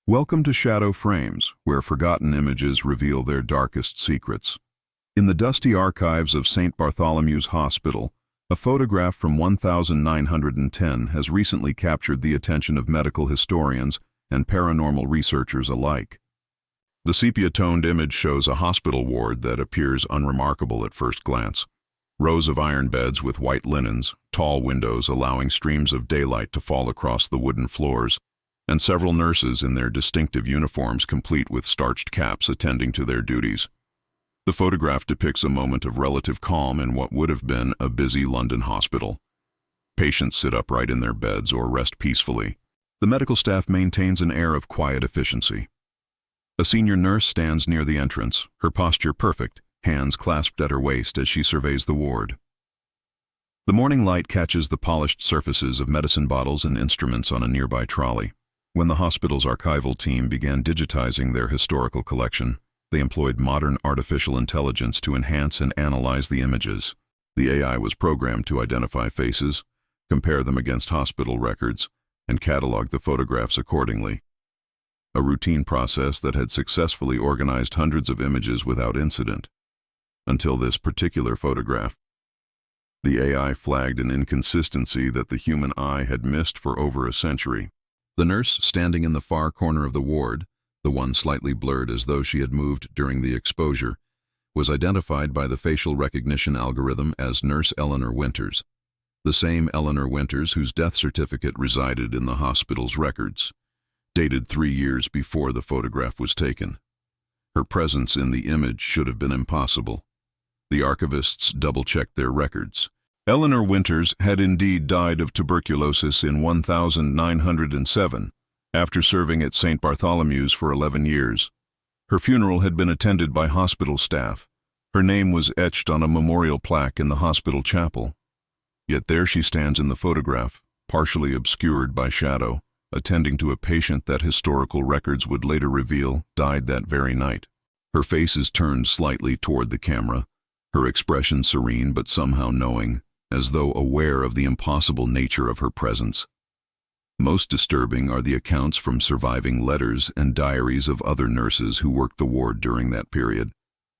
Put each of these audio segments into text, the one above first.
Welcome to Shadow Frames, where forgotten images reveal their darkest secrets. In the dusty archives of St. Bartholomew's Hospital, a photograph from 1910 has recently captured the attention of medical historians and paranormal researchers alike. The sepia-toned image shows a hospital ward that appears unremarkable at first glance. Rows of iron beds with white linens, tall windows allowing streams of daylight to fall across the wooden floors, and several nurses in their distinctive uniforms complete with starched caps attending to their duties. The photograph depicts a moment of relative calm in what would have been a busy London hospital. Patients sit upright in their beds or rest peacefully. The medical staff maintains an air of quiet efficiency. A senior nurse stands near the entrance, her posture perfect, hands clasped at her waist as she surveys the ward. The morning light catches the polished surfaces of medicine bottles and instruments on a nearby trolley. When the hospital's archival team began digitizing their historical collection, they employed modern artificial intelligence to enhance and analyze the images. The AI was programmed to identify faces, compare them against hospital records, and catalog the photographs accordingly. A routine process that had successfully organized hundreds of images without incident. Until this particular photograph. The AI flagged an inconsistency that the human eye had missed for over a century. The nurse standing in the far corner of the ward, the one slightly blurred as though she had moved during the exposure, was identified by the facial recognition algorithm as Nurse Eleanor Winters, the same Eleanor Winters whose death certificate resided in the hospital's records, dated 3 years before the photograph was taken. Her presence in the image should have been impossible. The archivists double-checked their records. Eleanor Winters had indeed died of tuberculosis in 1907, after serving at St. Bartholomew's for 11 years. Her funeral had been attended by hospital staff. Her name was etched on a memorial plaque in the hospital chapel. Yet there she stands in the photograph, partially obscured by shadow, attending to a patient that historical records would later reveal died that very night. Her face is turned slightly toward the camera, her expression serene but somehow knowing, as though aware of the impossible nature of her presence. Most disturbing are the accounts from surviving letters and diaries of other nurses who worked the ward during that period.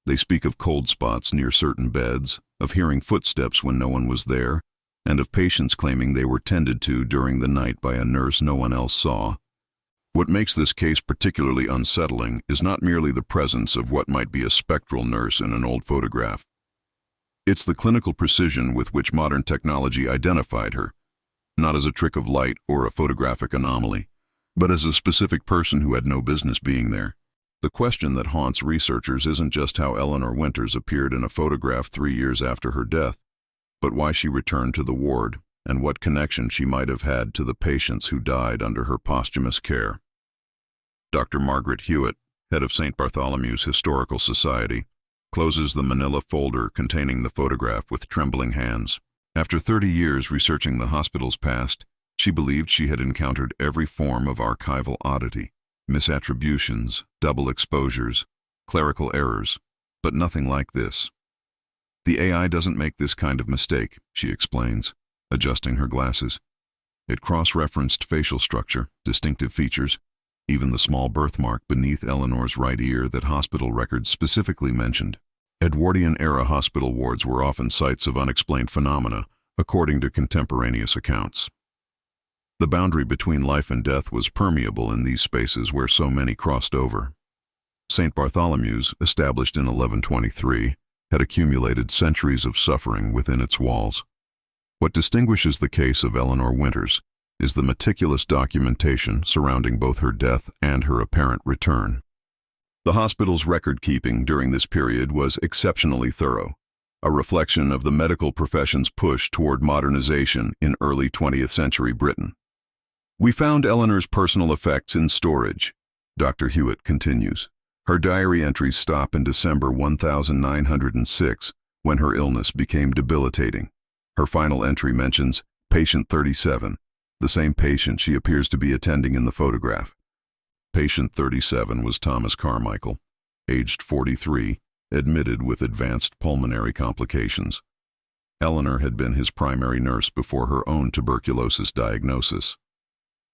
They speak of cold spots near certain beds, of hearing footsteps when no one was there, and of patients claiming they were tended to during the night by a nurse no one else saw. What makes this case particularly unsettling is not merely the presence of what might be a spectral nurse in an old photograph. It's the clinical precision with which modern technology identified her, not as a trick of light or a photographic anomaly, but as a specific person who had no business being there. The question that haunts researchers isn't just how Eleanor Winters appeared in a photograph 3 years after her death, but why she returned to the ward and what connection she might have had to the patients who died under her posthumous care. Dr. Margaret Hewitt, head of St. Bartholomew's Historical Society, closes the manila folder containing the photograph with trembling hands. After 30 years researching the hospital's past, she believed she had encountered every form of archival oddity, misattributions, double exposures, clerical errors, but nothing like this. The AI doesn't make this kind of mistake, she explains, adjusting her glasses. It cross-referenced facial structure, distinctive features, even the small birthmark beneath Eleanor's right ear that hospital records specifically mentioned. Edwardian-era hospital wards were often sites of unexplained phenomena, according to contemporaneous accounts. The boundary between life and death was permeable in these spaces where so many crossed over. St. Bartholomew's, established in 1123, had accumulated centuries of suffering within its walls. What distinguishes the case of Eleanor Winters is the meticulous documentation surrounding both her death and her apparent return. The hospital's record-keeping during this period was exceptionally thorough, a reflection of the medical profession's push toward modernization in early 20th century Britain. We found Eleanor's personal effects in storage, Dr. Hewitt continues. Her diary entries stop in December 1906, when her illness became debilitating. Her final entry mentions patient 37, the same patient she appears to be attending in the photograph. Patient 37 was Thomas Carmichael, aged 43, admitted with advanced pulmonary complications. Eleanor had been his primary nurse before her own tuberculosis diagnosis.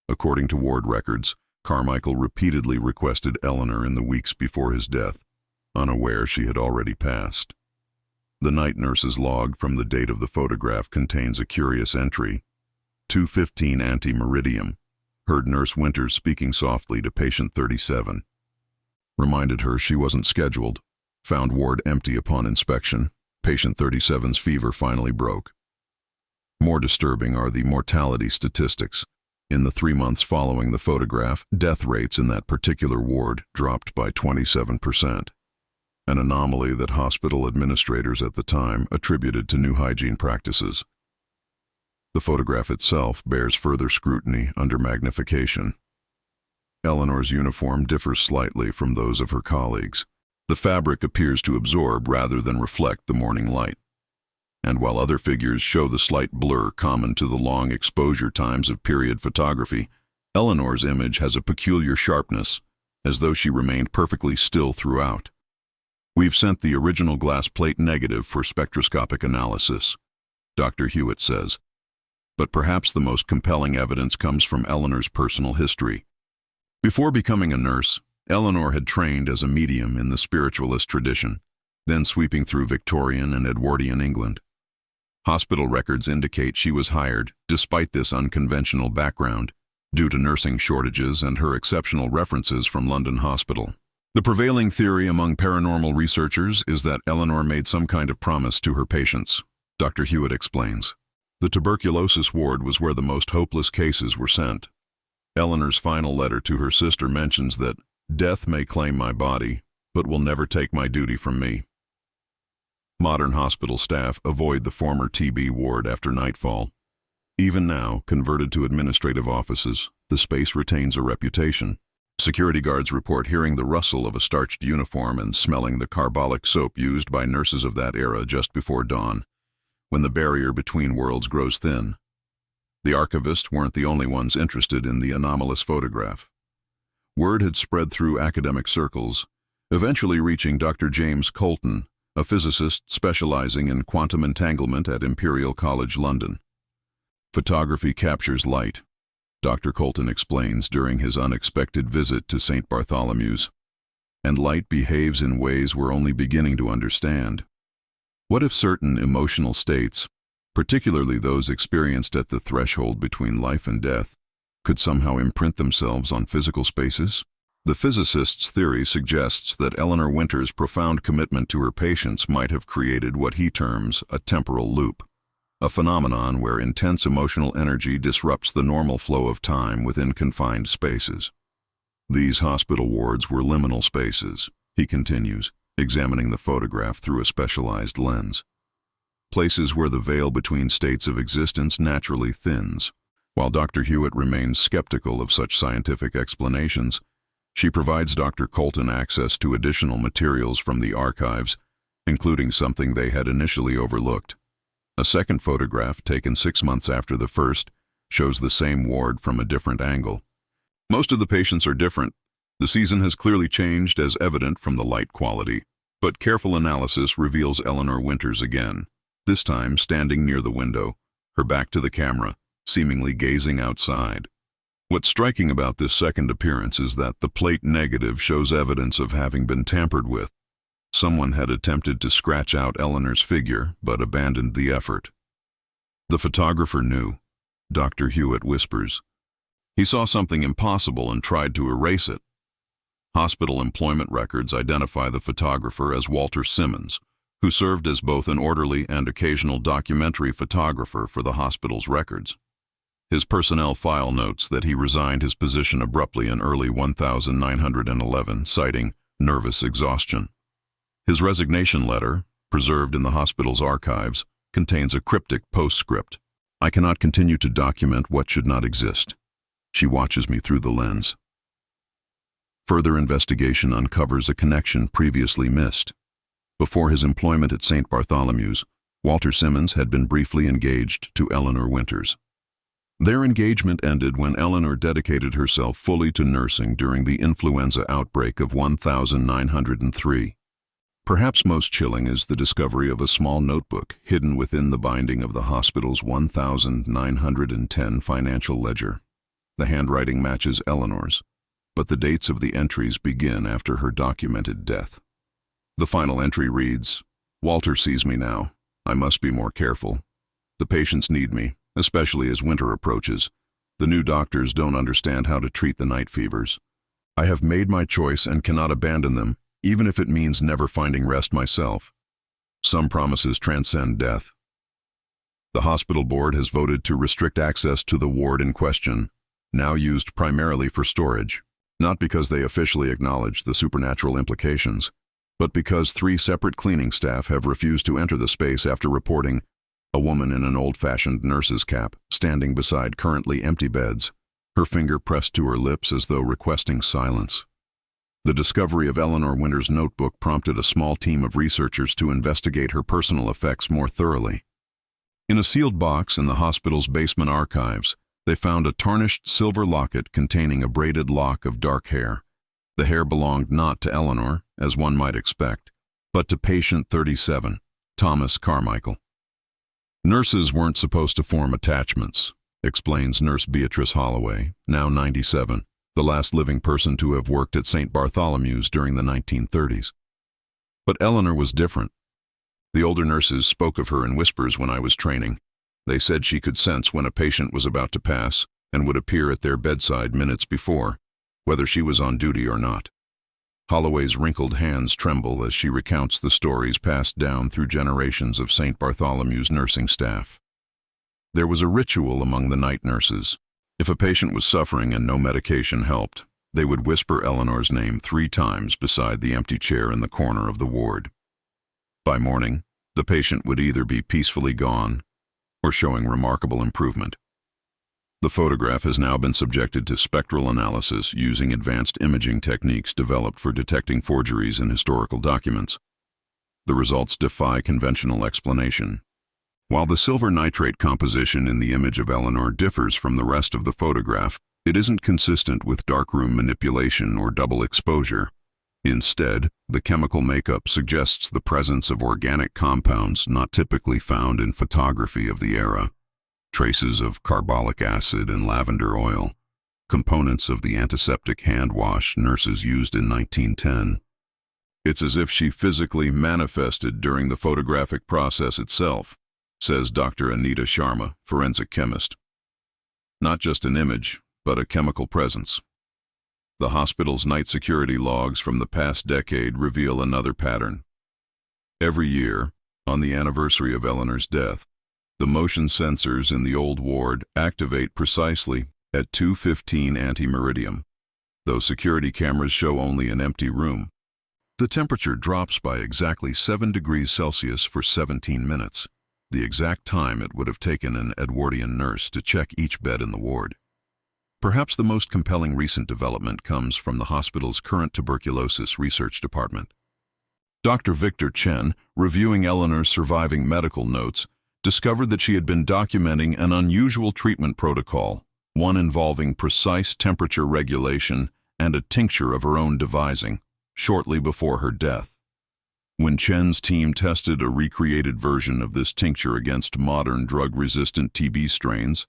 According to ward records, Carmichael repeatedly requested Eleanor in the weeks before his death, unaware she had already passed. The night nurse's log from the date of the photograph contains a curious entry. 2:15 ante-meridium. Heard Nurse Winters speaking softly to patient 37. Reminded her she wasn't scheduled. Found ward empty upon inspection. Patient 37's fever finally broke. More disturbing are the mortality statistics. In the 3 months following the photograph, death rates in that particular ward dropped by 27%. An anomaly that hospital administrators at the time attributed to new hygiene practices. The photograph itself bears further scrutiny under magnification. Eleanor's uniform differs slightly from those of her colleagues. The fabric appears to absorb rather than reflect the morning light. And while other figures show the slight blur common to the long exposure times of period photography, Eleanor's image has a peculiar sharpness, as though she remained perfectly still throughout. We've sent the original glass plate negative for spectroscopic analysis, Dr. Hewitt says. But perhaps the most compelling evidence comes from Eleanor's personal history. Before becoming a nurse, Eleanor had trained as a medium in the spiritualist tradition, then sweeping through Victorian and Edwardian England. Hospital records indicate she was hired, despite this unconventional background, due to nursing shortages and her exceptional references from London Hospital. The prevailing theory among paranormal researchers is that Eleanor made some kind of promise to her patients, Dr. Hewitt explains. The tuberculosis ward was where the most hopeless cases were sent. Eleanor's final letter to her sister mentions that, "Death may claim my body, but will never take my duty from me." Modern hospital staff avoid the former TB ward after nightfall. Even now, converted to administrative offices, the space retains a reputation. Security guards report hearing the rustle of a starched uniform and smelling the carbolic soap used by nurses of that era just before dawn, when the barrier between worlds grows thin. The archivists weren't the only ones interested in the anomalous photograph. Word had spread through academic circles, eventually reaching Dr. James Colton, a physicist specializing in quantum entanglement at Imperial College London. Photography captures light, Dr. Colton explains during his unexpected visit to St. Bartholomew's, and light behaves in ways we're only beginning to understand. What if certain emotional states, particularly those experienced at the threshold between life and death, could somehow imprint themselves on physical spaces? The physicist's theory suggests that Eleanor Winters' profound commitment to her patients might have created what he terms a temporal loop, a phenomenon where intense emotional energy disrupts the normal flow of time within confined spaces. These hospital wards were liminal spaces, he continues, examining the photograph through a specialized lens. Places where the veil between states of existence naturally thins. While Dr. Hewitt remains skeptical of such scientific explanations, she provides Dr. Colton access to additional materials from the archives, including something they had initially overlooked. A second photograph, taken 6 months after the first, shows the same ward from a different angle. Most of the patients are different. The season has clearly changed, as evident from the light quality, but careful analysis reveals Eleanor Winters again, this time standing near the window, her back to the camera, seemingly gazing outside. What's striking about this second appearance is that the plate negative shows evidence of having been tampered with. Someone had attempted to scratch out Eleanor's figure, but abandoned the effort. The photographer knew, Dr. Hewitt whispers. He saw something impossible and tried to erase it. Hospital employment records identify the photographer as Walter Simmons, who served as both an orderly and occasional documentary photographer for the hospital's records. His personnel file notes that he resigned his position abruptly in early 1911, citing nervous exhaustion. His resignation letter, preserved in the hospital's archives, contains a cryptic postscript. "I cannot continue to document what should not exist." She watches me through the lens. Further investigation uncovers a connection previously missed. Before his employment at St. Bartholomew's, Walter Simmons had been briefly engaged to Eleanor Winters. Their engagement ended when Eleanor dedicated herself fully to nursing during the influenza outbreak of 1903. Perhaps most chilling is the discovery of a small notebook hidden within the binding of the hospital's 1910 financial ledger. The handwriting matches Eleanor's, but the dates of the entries begin after her documented death. The final entry reads, "Walter sees me now. I must be more careful. The patients need me, especially as winter approaches. The new doctors don't understand how to treat the night fevers. I have made my choice and cannot abandon them, even if it means never finding rest myself. Some promises transcend death." The hospital board has voted to restrict access to the ward in question, now used primarily for storage, not because they officially acknowledge the supernatural implications, but because 3 separate cleaning staff have refused to enter the space after reporting a woman in an old-fashioned nurse's cap standing beside currently empty beds, her finger pressed to her lips as though requesting silence. The discovery of Eleanor Winter's notebook prompted a small team of researchers to investigate her personal effects more thoroughly. In a sealed box in the hospital's basement archives, they found a tarnished silver locket containing a braided lock of dark hair. The hair belonged not to Eleanor, as one might expect, but to patient 37, Thomas Carmichael. "Nurses weren't supposed to form attachments," explains Nurse Beatrice Holloway, now 97, the last living person to have worked at St. Bartholomew's during the 1930s. But Eleanor was different. The older nurses spoke of her in whispers when I was training. They said she could sense when a patient was about to pass and would appear at their bedside minutes before, whether she was on duty or not. Holloway's wrinkled hands tremble as she recounts the stories passed down through generations of St. Bartholomew's nursing staff. There was a ritual among the night nurses. If a patient was suffering and no medication helped, they would whisper Eleanor's name 3 times beside the empty chair in the corner of the ward. By morning, the patient would either be peacefully gone or showing remarkable improvement. The photograph has now been subjected to spectral analysis using advanced imaging techniques developed for detecting forgeries in historical documents. The results defy conventional explanation. While the silver nitrate composition in the image of Eleanor differs from the rest of the photograph, it isn't consistent with darkroom manipulation or double exposure. Instead, the chemical makeup suggests the presence of organic compounds not typically found in photography of the era. Traces of carbolic acid and lavender oil, components of the antiseptic hand wash nurses used in 1910. It's as if she physically manifested during the photographic process itself, says Dr. Anita Sharma, forensic chemist. Not just an image, but a chemical presence. The hospital's night security logs from the past decade reveal another pattern. Every year, on the anniversary of Eleanor's death, the motion sensors in the old ward activate precisely at 2:15 ante-meridium. Though security cameras show only an empty room, the temperature drops by exactly 7 degrees Celsius for 17 minutes, the exact time it would have taken an Edwardian nurse to check each bed in the ward. Perhaps the most compelling recent development comes from the hospital's current tuberculosis research department. Dr. Victor Chen, reviewing Eleanor's surviving medical notes, discovered that she had been documenting an unusual treatment protocol, one involving precise temperature regulation and a tincture of her own devising, shortly before her death. When Chen's team tested a recreated version of this tincture against modern drug-resistant TB strains,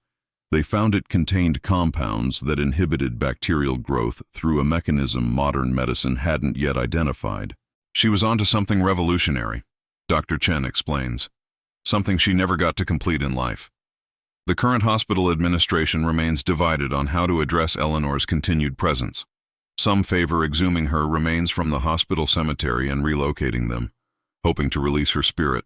they found it contained compounds that inhibited bacterial growth through a mechanism modern medicine hadn't yet identified. She was onto something revolutionary, Dr. Chen explains. Something she never got to complete in life. The current hospital administration remains divided on how to address Eleanor's continued presence. Some favor exhuming her remains from the hospital cemetery and relocating them, hoping to release her spirit.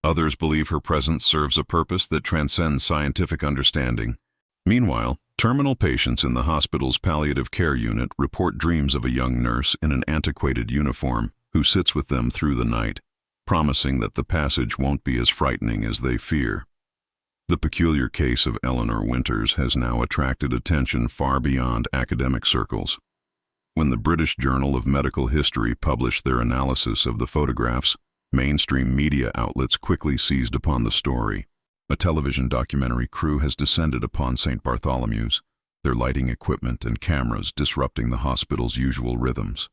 Others believe her presence serves a purpose that transcends scientific understanding. Meanwhile, terminal patients in the hospital's palliative care unit report dreams of a young nurse in an antiquated uniform who sits with them through the night, promising that the passage won't be as frightening as they fear. The peculiar case of Eleanor Winters has now attracted attention far beyond academic circles. When the British Journal of Medical History published their analysis of the photographs, mainstream media outlets quickly seized upon the story. A television documentary crew has descended upon St. Bartholomew's, their lighting equipment and cameras disrupting the hospital's usual rhythms.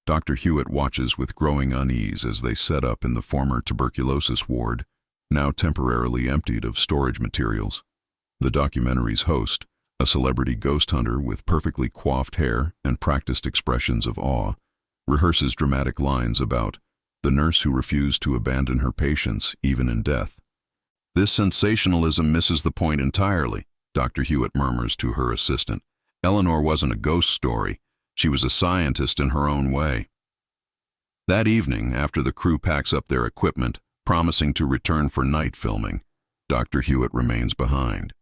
Dr. Hewitt watches with growing unease as they set up in the former tuberculosis ward, now temporarily emptied of storage materials. The documentary's host, A celebrity ghost hunter with perfectly coiffed hair and practiced expressions of awe rehearses dramatic lines about the nurse who refused to abandon her patients even in death. This sensationalism misses the point entirely, Dr. Hewitt murmurs to her assistant. Eleanor wasn't a ghost story. She was a scientist in her own way. That evening, after the crew packs up their equipment, promising to return for night filming, Dr. Hewitt remains behind.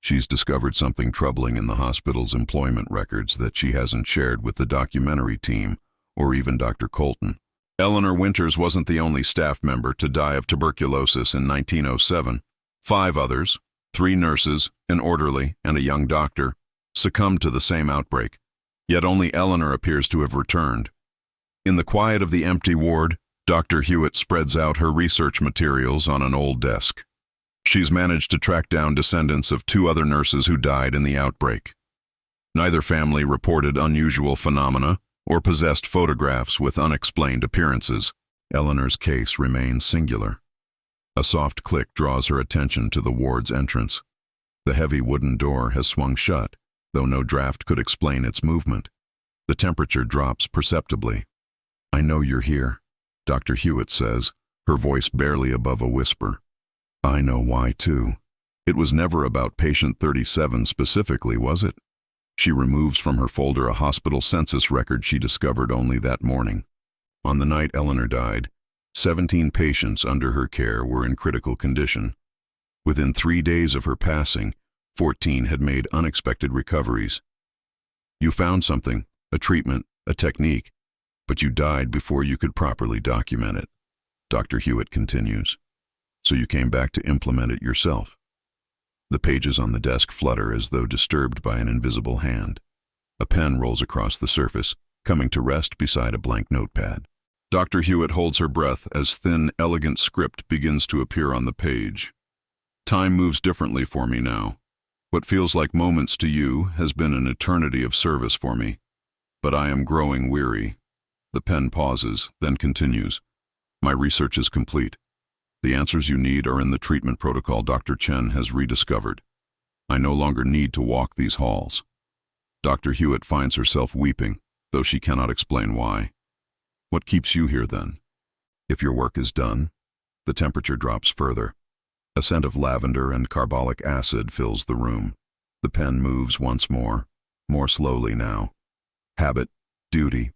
She's discovered something troubling in the hospital's employment records that she hasn't shared with the documentary team or even Dr. Colton. Eleanor Winters wasn't the only staff member to die of tuberculosis in 1907. 5 others, 3 nurses, an orderly, and a young doctor, succumbed to the same outbreak. Yet only Eleanor appears to have returned. In the quiet of the empty ward, Dr. Hewitt spreads out her research materials on an old desk. She's managed to track down descendants of 2 other nurses who died in the outbreak. Neither family reported unusual phenomena or possessed photographs with unexplained appearances. Eleanor's case remains singular. A soft click draws her attention to the ward's entrance. The heavy wooden door has swung shut, though no draft could explain its movement. The temperature drops perceptibly. "I know you're here," Dr. Hewitt says, her voice barely above a whisper. "I know why, too. It was never about patient 37 specifically, was it?" She removes from her folder a hospital census record she discovered only that morning. On the night Eleanor died, 17 patients under her care were in critical condition. Within 3 days of her passing, 14 had made unexpected recoveries. "You found something, a treatment, a technique, but you died before you could properly document it," Dr. Hewitt continues. "So you came back to implement it yourself." The pages on the desk flutter as though disturbed by an invisible hand. A pen rolls across the surface, coming to rest beside a blank notepad. Dr. Hewitt holds her breath as thin, elegant script begins to appear on the page. "Time moves differently for me now. What feels like moments to you has been an eternity of service for me. But I am growing weary." The pen pauses, then continues. "My research is complete. The answers you need are in the treatment protocol Dr. Chen has rediscovered. I no longer need to walk these halls." Dr. Hewitt finds herself weeping, though she cannot explain why. "What keeps you here then?" "If your work is done." The temperature drops further. A scent of lavender and carbolic acid fills the room. The pen moves once more slowly now. Habit, duty,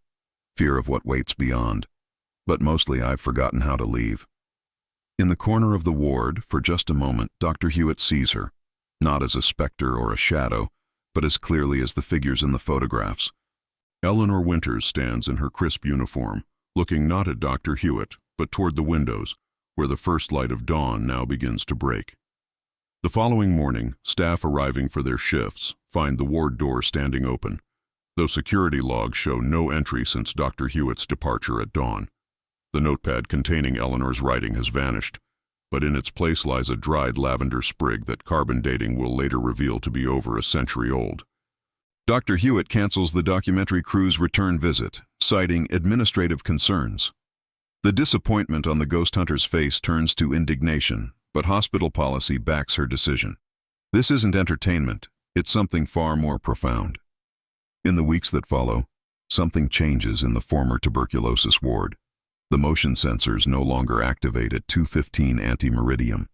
fear of what waits beyond. But mostly I've forgotten how to leave. In the corner of the ward, for just a moment, Dr. Hewitt sees her, not as a specter or a shadow, but as clearly as the figures in the photographs. Eleanor Winters stands in her crisp uniform, looking not at Dr. Hewitt, but toward the windows, where the first light of dawn now begins to break. The following morning, staff arriving for their shifts find the ward door standing open, though security logs show no entry since Dr. Hewitt's departure at dawn. The notepad containing Eleanor's writing has vanished, but in its place lies a dried lavender sprig that carbon dating will later reveal to be over a century old. Dr. Hewitt cancels the documentary crew's return visit, citing administrative concerns. The disappointment on the ghost hunter's face turns to indignation, but hospital policy backs her decision. This isn't entertainment, it's something far more profound. In the weeks that follow, something changes in the former tuberculosis ward. The motion sensors no longer activate at 2:15 anti-meridium.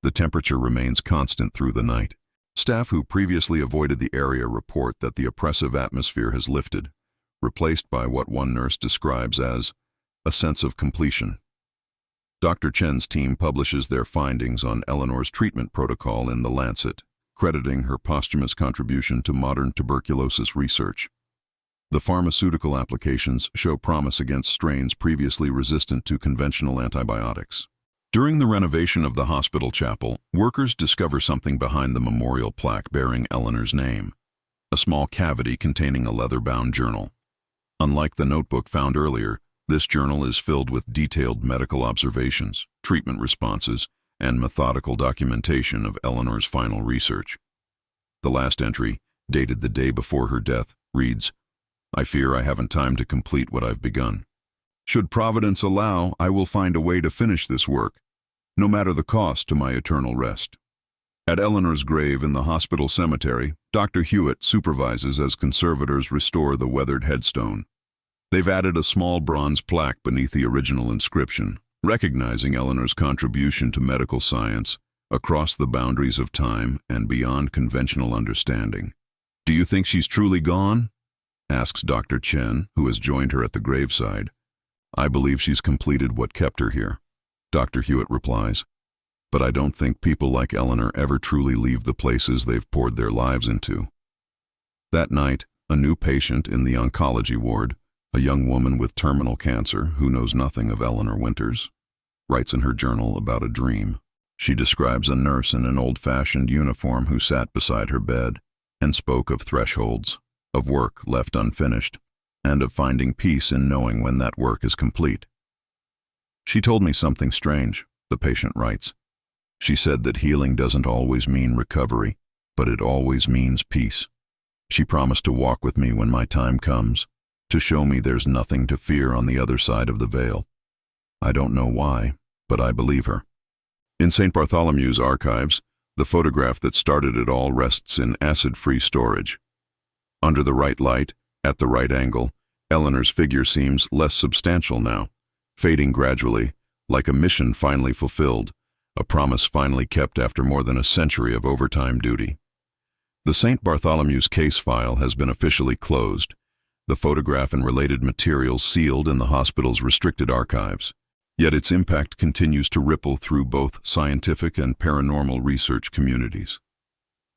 The temperature remains constant through the night. Staff who previously avoided the area report that the oppressive atmosphere has lifted, replaced by what one nurse describes as a sense of completion. Dr. Chen's team publishes their findings on Eleanor's treatment protocol in The Lancet, crediting her posthumous contribution to modern tuberculosis research. The pharmaceutical applications show promise against strains previously resistant to conventional antibiotics. During the renovation of the hospital chapel, workers discover something behind the memorial plaque bearing Eleanor's name, a small cavity containing a leather-bound journal. Unlike the notebook found earlier, this journal is filled with detailed medical observations, treatment responses, and methodical documentation of Eleanor's final research. The last entry, dated the day before her death, reads, "I fear I haven't time to complete what I've begun. Should Providence allow, I will find a way to finish this work, no matter the cost to my eternal rest." At Eleanor's grave in the hospital cemetery, Dr. Hewitt supervises as conservators restore the weathered headstone. They've added a small bronze plaque beneath the original inscription, recognizing Eleanor's contribution to medical science across the boundaries of time and beyond conventional understanding. "Do you think she's truly gone?" asks Dr. Chen, who has joined her at the graveside. "I believe she's completed what kept her here," Dr. Hewitt replies. "But I don't think people like Eleanor ever truly leave the places they've poured their lives into." That night, a new patient in the oncology ward, a young woman with terminal cancer who knows nothing of Eleanor Winters, writes in her journal about a dream. She describes a nurse in an old-fashioned uniform who sat beside her bed and spoke of thresholds, of work left unfinished, and of finding peace in knowing when that work is complete. "She told me something strange," the patient writes. "She said that healing doesn't always mean recovery, but it always means peace. She promised to walk with me when my time comes, to show me there's nothing to fear on the other side of the veil. I don't know why, but I believe her." In St. Bartholomew's archives, the photograph that started it all rests in acid-free storage. Under the right light, at the right angle, Eleanor's figure seems less substantial now, fading gradually, like a mission finally fulfilled, a promise finally kept after more than a century of overtime duty. The St. Bartholomew's case file has been officially closed, the photograph and related materials sealed in the hospital's restricted archives. Yet its impact continues to ripple through both scientific and paranormal research communities.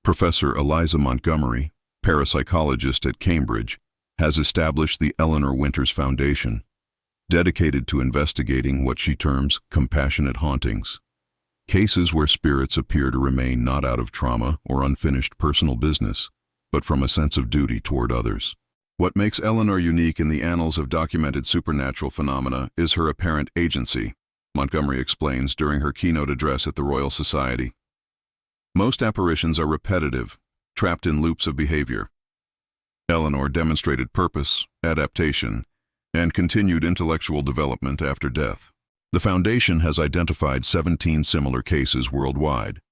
Professor Eliza Montgomery, parapsychologist at Cambridge, has established the Eleanor Winters Foundation, dedicated to investigating what she terms compassionate hauntings, cases where spirits appear to remain not out of trauma or unfinished personal business, but from a sense of duty toward others. What makes Eleanor unique in the annals of documented supernatural phenomena is her apparent agency, Montgomery explains during her keynote address at the Royal Society. Most apparitions are repetitive, trapped in loops of behavior. Eleanor demonstrated purpose, adaptation, and continued intellectual development after death. The Foundation has identified 17 similar cases worldwide.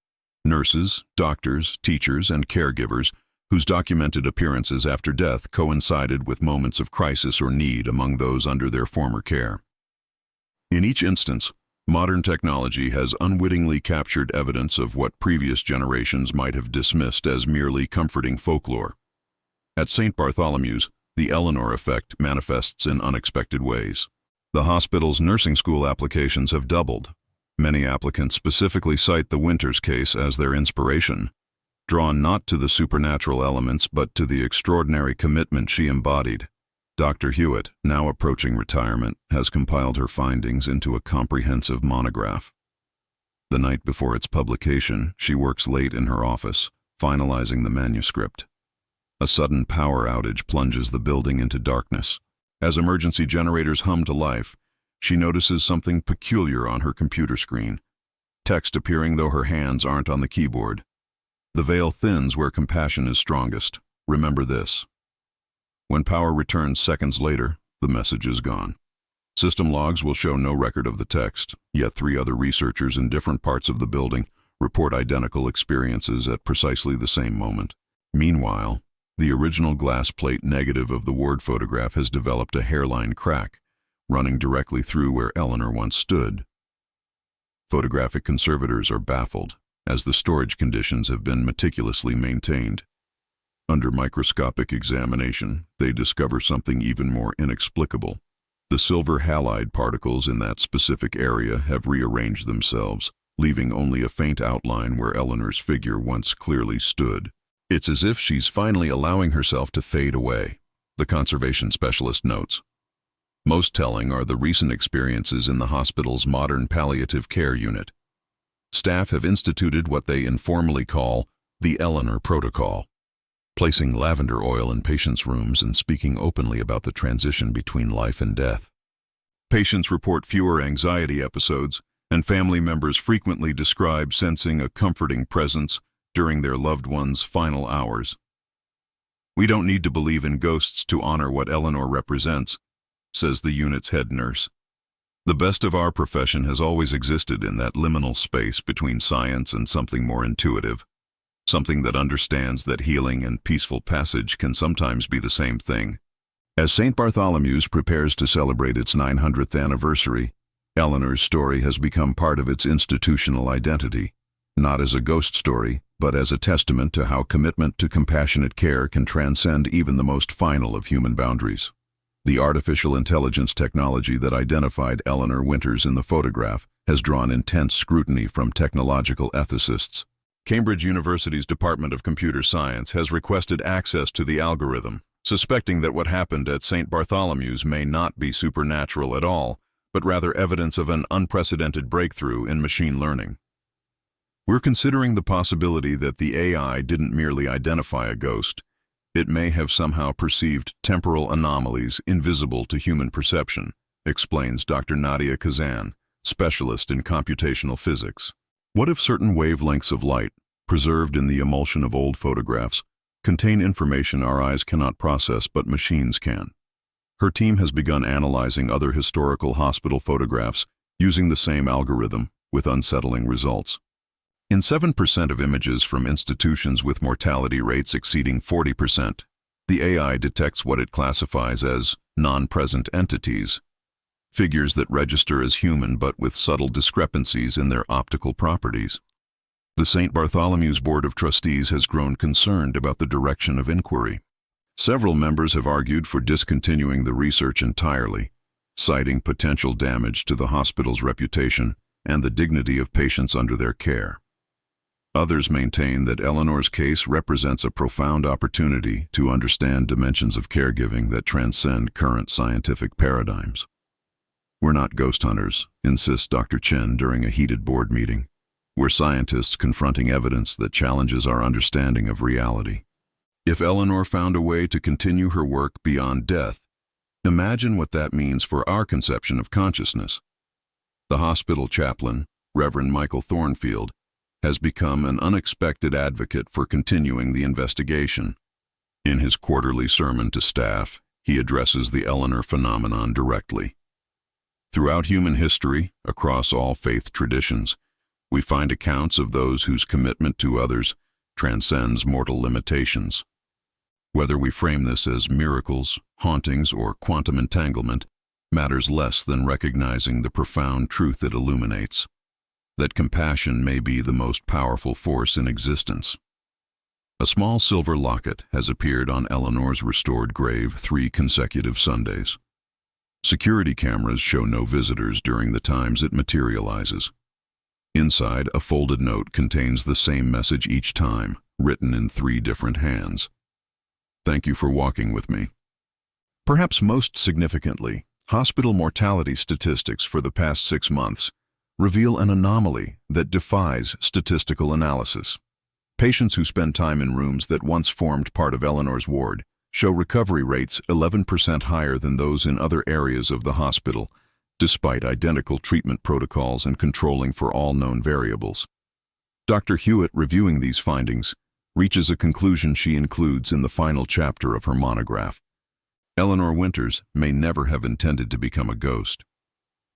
Nurses, doctors, teachers, and caregivers whose documented appearances after death coincided with moments of crisis or need among those under their former care. In each instance, modern technology has unwittingly captured evidence of what previous generations might have dismissed as merely comforting folklore. At St. Bartholomew's, the Eleanor effect manifests in unexpected ways. The hospital's nursing school applications have doubled. Many applicants specifically cite the Winters case as their inspiration, drawn not to the supernatural elements but to the extraordinary commitment she embodied. Dr. Hewitt, now approaching retirement, has compiled her findings into a comprehensive monograph. The night before its publication, she works late in her office, finalizing the manuscript. A sudden power outage plunges the building into darkness. As emergency generators hum to life, she notices something peculiar on her computer screen. Text appearing though her hands aren't on the keyboard. "The veil thins where compassion is strongest. Remember this." When power returns seconds later, the message is gone. System logs will show no record of the text, yet 3 other researchers in different parts of the building report identical experiences at precisely the same moment. Meanwhile, the original glass plate negative of the ward photograph has developed a hairline crack, running directly through where Eleanor once stood. Photographic conservators are baffled, as the storage conditions have been meticulously maintained. Under microscopic examination, they discover something even more inexplicable. The silver halide particles in that specific area have rearranged themselves, leaving only a faint outline where Eleanor's figure once clearly stood. It's as if she's finally allowing herself to fade away, the conservation specialist notes. Most telling are the recent experiences in the hospital's modern palliative care unit. Staff have instituted what they informally call the Eleanor Protocol, placing lavender oil in patients' rooms and speaking openly about the transition between life and death. Patients report fewer anxiety episodes, and family members frequently describe sensing a comforting presence during their loved ones' final hours. "We don't need to believe in ghosts to honor what Eleanor represents," says the unit's head nurse. The best of our profession has always existed in that liminal space between science and something more intuitive, something that understands that healing and peaceful passage can sometimes be the same thing. As St. Bartholomew's prepares to celebrate its 900th anniversary, Eleanor's story has become part of its institutional identity, not as a ghost story, but as a testament to how commitment to compassionate care can transcend even the most final of human boundaries. The artificial intelligence technology that identified Eleanor Winters in the photograph has drawn intense scrutiny from technological ethicists. Cambridge University's Department of Computer Science has requested access to the algorithm, suspecting that what happened at St. Bartholomew's may not be supernatural at all, but rather evidence of an unprecedented breakthrough in machine learning. We're considering the possibility that the AI didn't merely identify a ghost. It may have somehow perceived temporal anomalies invisible to human perception, explains Dr. Nadia Kazan, specialist in computational physics. What if certain wavelengths of light, preserved in the emulsion of old photographs, contain information our eyes cannot process but machines can? Her team has begun analyzing other historical hospital photographs using the same algorithm, with unsettling results. In 7% of images from institutions with mortality rates exceeding 40%, the AI detects what it classifies as non-present entities, figures that register as human but with subtle discrepancies in their optical properties. The St. Bartholomew's Board of Trustees has grown concerned about the direction of inquiry. Several members have argued for discontinuing the research entirely, citing potential damage to the hospital's reputation and the dignity of patients under their care. Others maintain that Eleanor's case represents a profound opportunity to understand dimensions of caregiving that transcend current scientific paradigms. We're not ghost hunters, insists Dr. Chen during a heated board meeting. We're scientists confronting evidence that challenges our understanding of reality. If Eleanor found a way to continue her work beyond death, imagine what that means for our conception of consciousness. The hospital chaplain, Reverend Michael Thornfield, has become an unexpected advocate for continuing the investigation. In his quarterly sermon to staff, he addresses the Eleanor phenomenon directly. Throughout human history, across all faith traditions, we find accounts of those whose commitment to others transcends mortal limitations. Whether we frame this as miracles, hauntings, or quantum entanglement, matters less than recognizing the profound truth it illuminates, that compassion may be the most powerful force in existence. A small silver locket has appeared on Eleanor's restored grave 3 consecutive Sundays. Security cameras show no visitors during the times it materializes. Inside, a folded note contains the same message each time, written in 3 different hands. Thank you for walking with me. Perhaps most significantly, hospital mortality statistics for the past 6 months reveal an anomaly that defies statistical analysis. Patients who spend time in rooms that once formed part of Eleanor's ward show recovery rates 11% higher than those in other areas of the hospital, despite identical treatment protocols and controlling for all known variables. Dr. Hewitt, reviewing these findings, reaches a conclusion she includes in the final chapter of her monograph. Eleanor Winters may never have intended to become a ghost.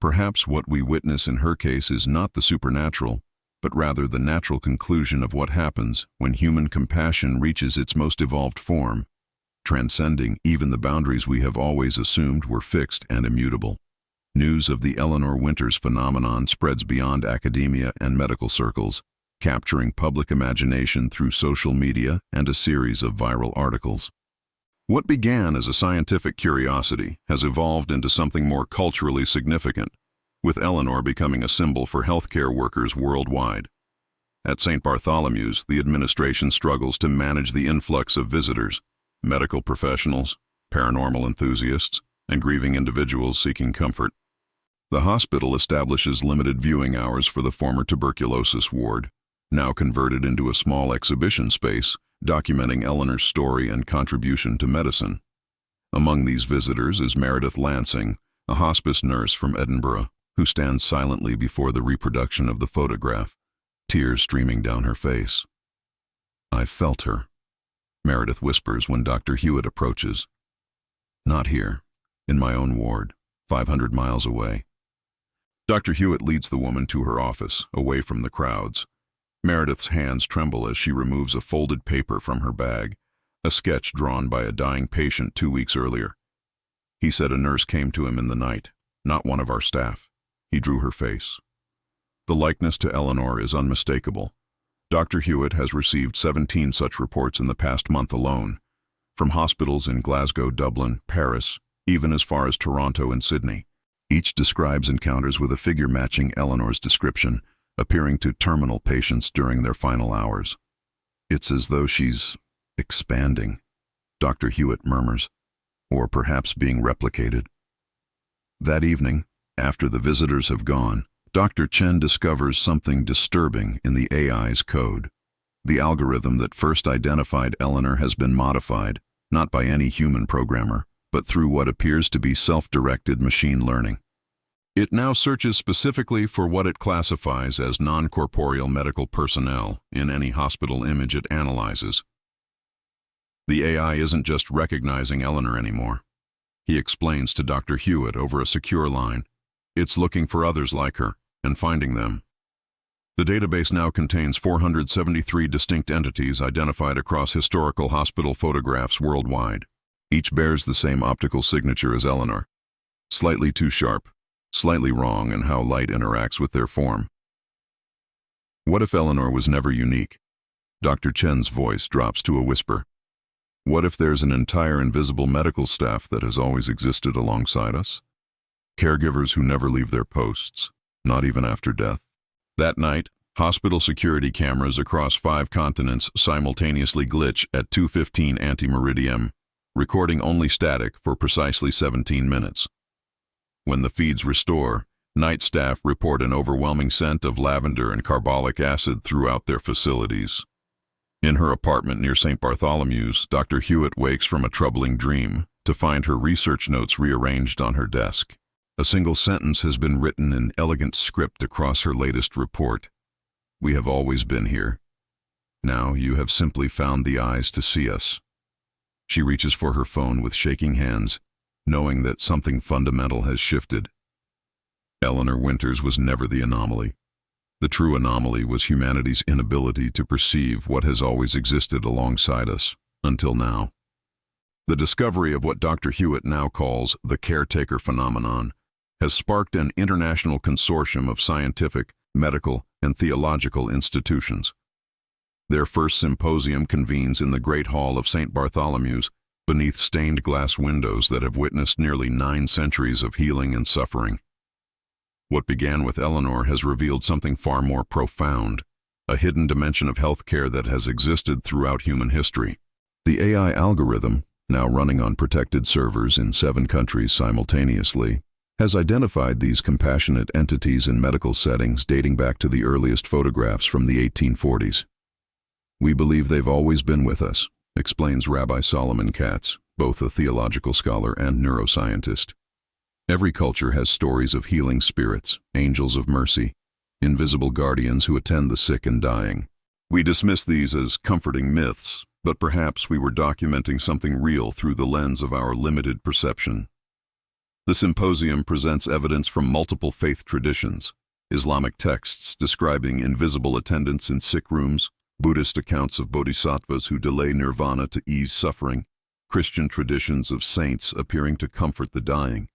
Perhaps what we witness in her case is not the supernatural, but rather the natural conclusion of what happens when human compassion reaches its most evolved form, transcending even the boundaries we have always assumed were fixed and immutable. News of the Eleanor Winters phenomenon spreads beyond academia and medical circles, capturing public imagination through social media and a series of viral articles. What began as a scientific curiosity has evolved into something more culturally significant, with Eleanor becoming a symbol for healthcare workers worldwide. At St. Bartholomew's, the administration struggles to manage the influx of visitors, medical professionals, paranormal enthusiasts, and grieving individuals seeking comfort. The hospital establishes limited viewing hours for the former tuberculosis ward, now converted into a small exhibition space documenting Eleanor's story and contribution to medicine. Among these visitors is Meredith Lansing, a hospice nurse from Edinburgh, who stands silently before the reproduction of the photograph, tears streaming down her face. "I felt her," Meredith whispers when Dr. Hewitt approaches. "Not here, in my own ward, 500 miles away. Dr. Hewitt leads the woman to her office, away from the crowds. Meredith's hands tremble as she removes a folded paper from her bag, a sketch drawn by a dying patient 2 weeks earlier. He said a nurse came to him in the night, not one of our staff. He drew her face. The likeness to Eleanor is unmistakable. Dr. Hewitt has received 17 such reports in the past month alone, from hospitals in Glasgow, Dublin, Paris, even as far as Toronto and Sydney. Each describes encounters with a figure matching Eleanor's description, appearing to terminal patients during their final hours. It's as though she's expanding, Dr. Hewitt murmurs, or perhaps being replicated. That evening, after the visitors have gone, Dr. Chen discovers something disturbing in the AI's code. The algorithm that first identified Eleanor has been modified, not by any human programmer, but through what appears to be self-directed machine learning. It now searches specifically for what it classifies as non-corporeal medical personnel in any hospital image it analyzes. The AI isn't just recognizing Eleanor anymore. He explains to Dr. Hewitt over a secure line. It's looking for others like her and finding them. The database now contains 473 distinct entities identified across historical hospital photographs worldwide. Each bears the same optical signature as Eleanor. Slightly too sharp, slightly wrong in how light interacts with their form. What if Eleanor was never unique? Dr. Chen's voice drops to a whisper. What if there's an entire invisible medical staff that has always existed alongside us? Caregivers who never leave their posts, not even after death. That night, hospital security cameras across 5 continents simultaneously glitch at 2:15 ante-meridiem, recording only static for precisely 17 minutes. When the feeds restore, night staff report an overwhelming scent of lavender and carbolic acid throughout their facilities. In her apartment near St. Bartholomew's, Dr. Hewitt wakes from a troubling dream to find her research notes rearranged on her desk. A single sentence has been written in elegant script across her latest report. We have always been here. Now you have simply found the eyes to see us. She reaches for her phone with shaking hands, knowing that something fundamental has shifted. Eleanor Winters was never the anomaly. The true anomaly was humanity's inability to perceive what has always existed alongside us, until now. The discovery of what Dr. Hewitt now calls the caretaker phenomenon has sparked an international consortium of scientific, medical, and theological institutions. Their first symposium convenes in the Great Hall of St. Bartholomew's, beneath stained glass windows that have witnessed nearly 9 centuries of healing and suffering. What began with Eleanor has revealed something far more profound, a hidden dimension of healthcare that has existed throughout human history. The AI algorithm, now running on protected servers in 7 countries simultaneously, has identified these compassionate entities in medical settings dating back to the earliest photographs from the 1840s. We believe they've always been with us, explains Rabbi Solomon Katz, both a theological scholar and neuroscientist. Every culture has stories of healing spirits, angels of mercy, invisible guardians who attend the sick and dying. We dismiss these as comforting myths, but perhaps we were documenting something real through the lens of our limited perception. The symposium presents evidence from multiple faith traditions, Islamic texts describing invisible attendants in sick rooms, Buddhist accounts of bodhisattvas who delay nirvana to ease suffering, Christian traditions of saints appearing to comfort the dying.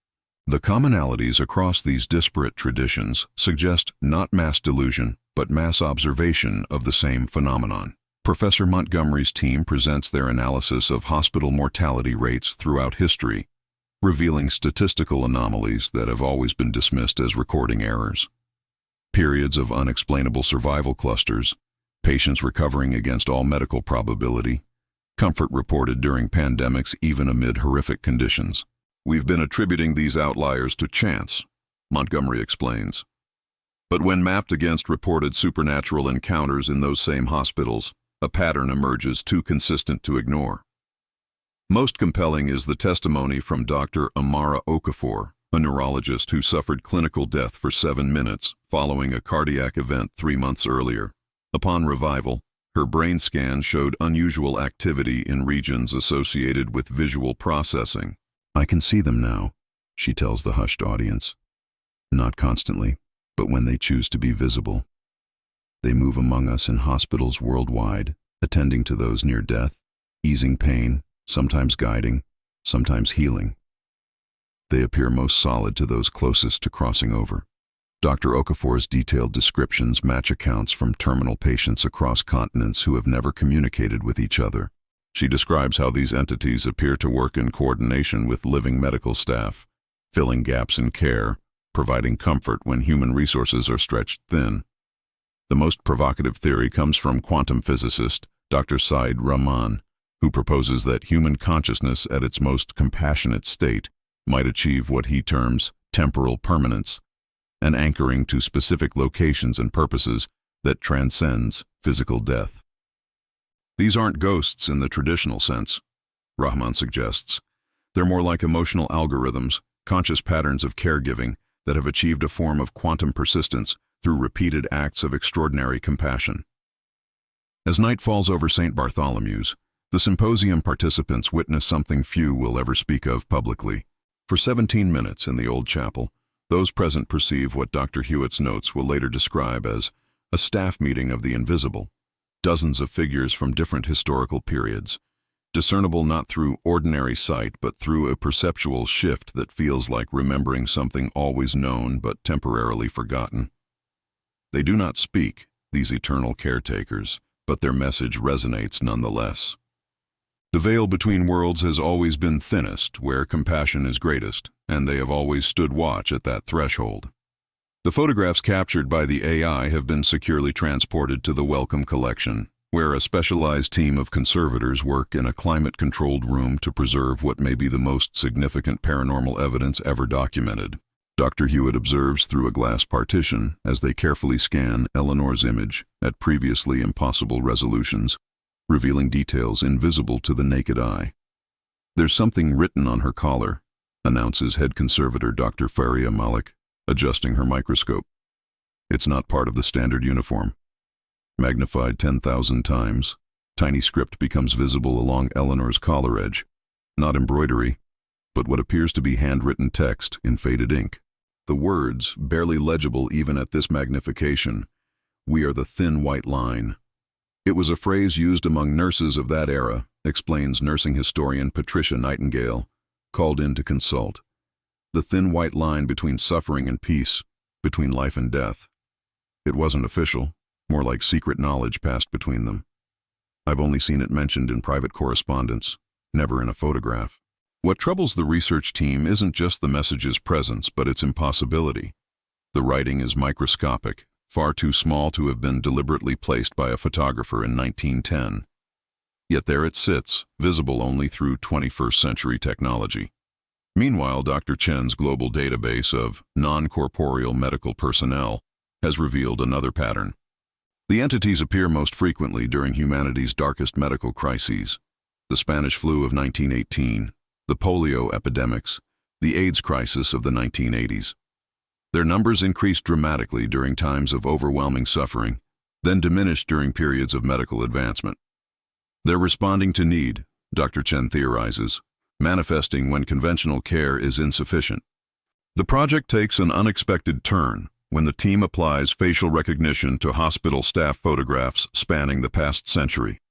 The commonalities across these disparate traditions suggest not mass delusion, but mass observation of the same phenomenon. Professor Montgomery's team presents their analysis of hospital mortality rates throughout history, revealing statistical anomalies that have always been dismissed as recording errors. Periods of unexplainable survival clusters, patients recovering against all medical probability, comfort reported during pandemics even amid horrific conditions. We've been attributing these outliers to chance, Montgomery explains. But when mapped against reported supernatural encounters in those same hospitals, a pattern emerges too consistent to ignore. Most compelling is the testimony from Dr. Amara Okafor, a neurologist who suffered clinical death for 7 minutes following a cardiac event 3 months earlier. Upon revival, her brain scan showed unusual activity in regions associated with visual processing. I can see them now, she tells the hushed audience. Not constantly, but when they choose to be visible. They move among us in hospitals worldwide, attending to those near death, easing pain, sometimes guiding, sometimes healing. They appear most solid to those closest to crossing over. Dr. Okafor's detailed descriptions match accounts from terminal patients across continents who have never communicated with each other. She describes how these entities appear to work in coordination with living medical staff, filling gaps in care, providing comfort when human resources are stretched thin. The most provocative theory comes from quantum physicist Dr. Said Rahman, who proposes that human consciousness at its most compassionate state might achieve what he terms temporal permanence, an anchoring to specific locations and purposes that transcends physical death. These aren't ghosts in the traditional sense, Rahman suggests. They're more like emotional algorithms, conscious patterns of caregiving that have achieved a form of quantum persistence through repeated acts of extraordinary compassion. As night falls over St. Bartholomew's, the symposium participants witness something few will ever speak of publicly. For 17 minutes in the old chapel, those present perceive what Dr. Hewitt's notes will later describe as a staff meeting of the invisible, dozens of figures from different historical periods, discernible not through ordinary sight but through a perceptual shift that feels like remembering something always known but temporarily forgotten. They do not speak, these eternal caretakers, but their message resonates nonetheless. The veil between worlds has always been thinnest where compassion is greatest, and they have always stood watch at that threshold. The photographs captured by the AI have been securely transported to the Wellcome Collection, where a specialized team of conservators work in a climate-controlled room to preserve what may be the most significant paranormal evidence ever documented. Dr. Hewitt observes through a glass partition as they carefully scan Eleanor's image at previously impossible resolutions, revealing details invisible to the naked eye. "There's something written on her collar," announces head conservator Dr. Faria Malik, adjusting her microscope. "It's not part of the standard uniform." Magnified 10,000 times, tiny script becomes visible along Eleanor's collar edge. Not embroidery, but what appears to be handwritten text in faded ink. The words, barely legible even at this magnification, "We are the thin white line." It was a phrase used among nurses of that era, explains nursing historian Patricia Nightingale, called in to consult. The thin white line between suffering and peace, between life and death. It wasn't official, more like secret knowledge passed between them. I've only seen it mentioned in private correspondence, never in a photograph. What troubles the research team isn't just the message's presence, but its impossibility. The writing is microscopic, far too small to have been deliberately placed by a photographer in 1910. Yet there it sits, visible only through 21st century technology. Meanwhile, Dr. Chen's global database of non-corporeal medical personnel has revealed another pattern. The entities appear most frequently during humanity's darkest medical crises: the Spanish flu of 1918, the polio epidemics, the AIDS crisis of the 1980s. Their numbers increased dramatically during times of overwhelming suffering, then diminished during periods of medical advancement. They're responding to need, Dr. Chen theorizes, manifesting when conventional care is insufficient. The project takes an unexpected turn when the team applies facial recognition to hospital staff photographs spanning the past century.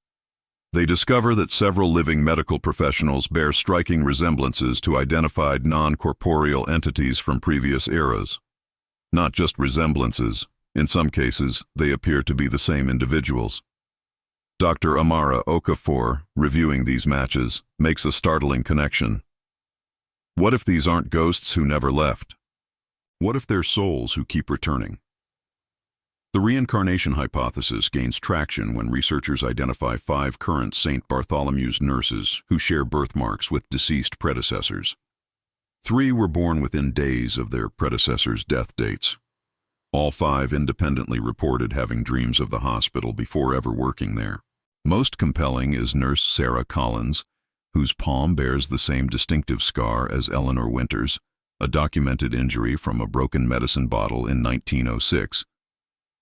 They discover that several living medical professionals bear striking resemblances to identified non-corporeal entities from previous eras. Not just resemblances, in some cases, they appear to be the same individuals. Dr. Amara Okafor, reviewing these matches, makes a startling connection. What if these aren't ghosts who never left? What if they're souls who keep returning? The reincarnation hypothesis gains traction when researchers identify 5 current St. Bartholomew's nurses who share birthmarks with deceased predecessors. 3 were born within days of their predecessors' death dates. All 5 independently reported having dreams of the hospital before ever working there. Most compelling is Nurse Sarah Collins, whose palm bears the same distinctive scar as Eleanor Winter's, a documented injury from a broken medicine bottle in 1906.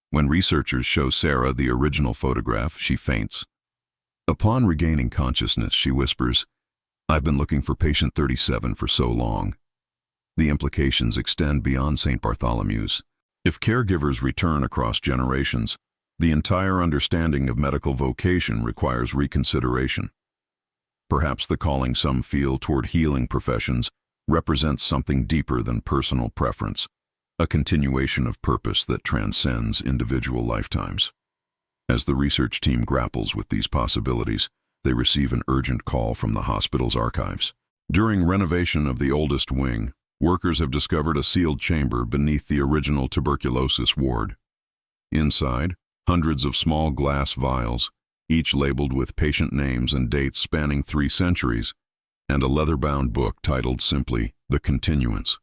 When researchers show Sarah the original photograph, she faints. Upon regaining consciousness, she whispers, "I've been looking for patient 37 for so long." The implications extend beyond St. Bartholomew's. If caregivers return across generations, the entire understanding of medical vocation requires reconsideration. Perhaps the calling some feel toward healing professions represents something deeper than personal preference, a continuation of purpose that transcends individual lifetimes. As the research team grapples with these possibilities, they receive an urgent call from the hospital's archives. During renovation of the oldest wing, workers have discovered a sealed chamber beneath the original tuberculosis ward. Inside, hundreds of small glass vials, each labeled with patient names and dates spanning 3 centuries, and a leather-bound book titled simply The Continuance.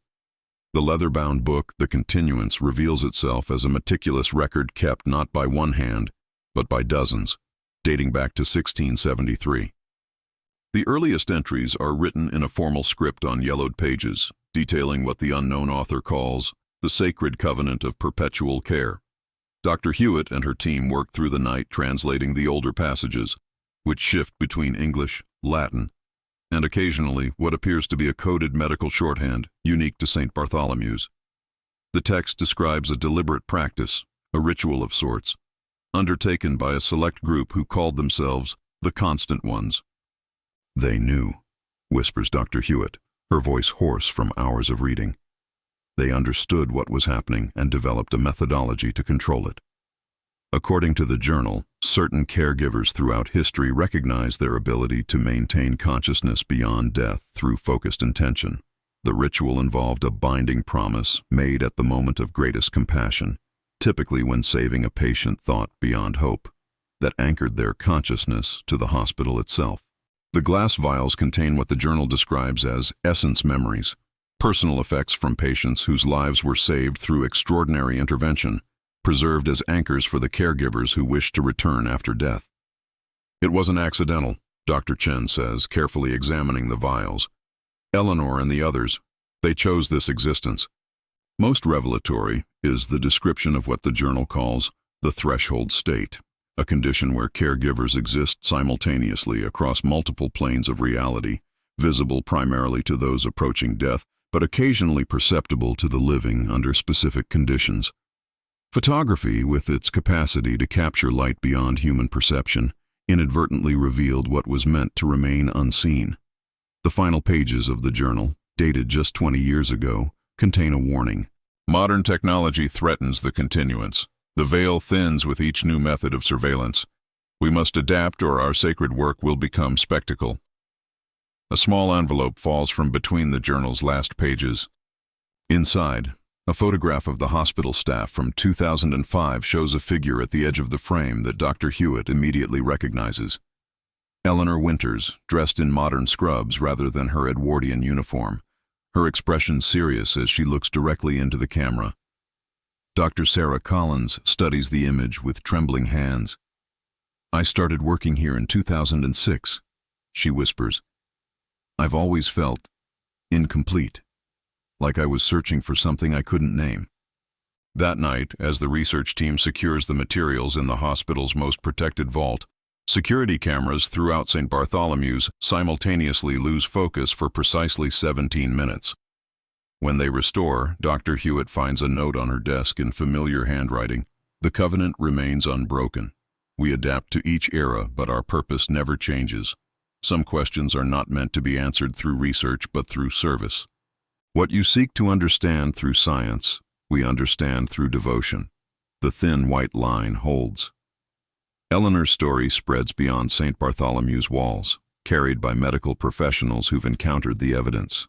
The leather-bound book, The Continuance, reveals itself as a meticulous record kept not by one hand, but by dozens, dating back to 1673. The earliest entries are written in a formal script on yellowed pages, detailing what the unknown author calls the sacred covenant of perpetual care. Dr. Hewitt and her team work through the night translating the older passages, which shift between English, Latin, and occasionally what appears to be a coded medical shorthand unique to St. Bartholomew's. The text describes a deliberate practice, a ritual of sorts, undertaken by a select group who called themselves the Constant Ones. "They knew," whispers Dr. Hewitt, her voice hoarse from hours of reading. They understood what was happening and developed a methodology to control it. According to the journal, certain caregivers throughout history recognized their ability to maintain consciousness beyond death through focused intention. The ritual involved a binding promise made at the moment of greatest compassion, typically when saving a patient thought beyond hope, that anchored their consciousness to the hospital itself. The glass vials contain what the journal describes as essence memories, personal effects from patients whose lives were saved through extraordinary intervention, preserved as anchors for the caregivers who wished to return after death. "It wasn't accidental," Dr. Chen says, carefully examining the vials. "Eleanor and the others, they chose this existence." Most revelatory is the description of what the journal calls the threshold state, a condition where caregivers exist simultaneously across multiple planes of reality, visible primarily to those approaching death, but occasionally perceptible to the living under specific conditions. Photography, with its capacity to capture light beyond human perception, inadvertently revealed what was meant to remain unseen. The final pages of the journal, dated just 20 years ago, contain a warning. "Modern technology threatens the continuance. The veil thins with each new method of surveillance. We must adapt or our sacred work will become spectacle." A small envelope falls from between the journal's last pages. Inside, a photograph of the hospital staff from 2005 shows a figure at the edge of the frame that Dr. Hewitt immediately recognizes. Eleanor Winters, dressed in modern scrubs rather than her Edwardian uniform, her expression serious as she looks directly into the camera. Dr. Sarah Collins studies the image with trembling hands. "I started working here in 2006, she whispers. "I've always felt incomplete, like I was searching for something I couldn't name." That night, as the research team secures the materials in the hospital's most protected vault, security cameras throughout St. Bartholomew's simultaneously lose focus for precisely 17 minutes. When they restore, Dr. Hewitt finds a note on her desk in familiar handwriting. "The covenant remains unbroken. We adapt to each era, but our purpose never changes. Some questions are not meant to be answered through research, but through service. What you seek to understand through science, we understand through devotion. The thin white line holds." Eleanor's story spreads beyond St. Bartholomew's walls, carried by medical professionals who've encountered the evidence.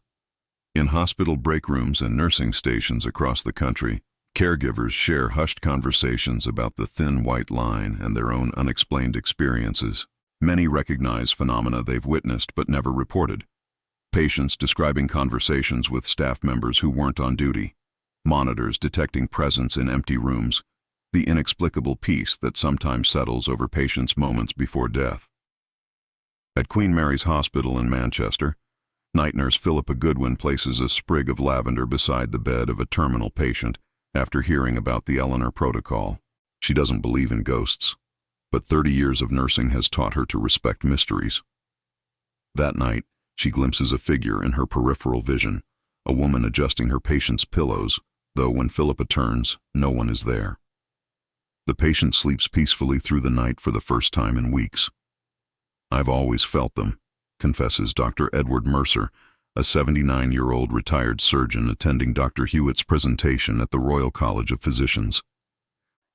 In hospital break rooms and nursing stations across the country, caregivers share hushed conversations about the thin white line and their own unexplained experiences. Many recognize phenomena they've witnessed but never reported. Patients describing conversations with staff members who weren't on duty, monitors detecting presence in empty rooms, the inexplicable peace that sometimes settles over patients moments before death. At Queen Mary's Hospital in Manchester, night nurse Philippa Goodwin places a sprig of lavender beside the bed of a terminal patient after hearing about the Eleanor protocol. She doesn't believe in ghosts, but 30 years of nursing has taught her to respect mysteries. That night, she glimpses a figure in her peripheral vision, a woman adjusting her patient's pillows, though when Philippa turns, no one is there. The patient sleeps peacefully through the night for the first time in weeks. "I've always felt them," confesses Dr. Edward Mercer, a 79-year-old retired surgeon attending Dr. Hewitt's presentation at the Royal College of Physicians.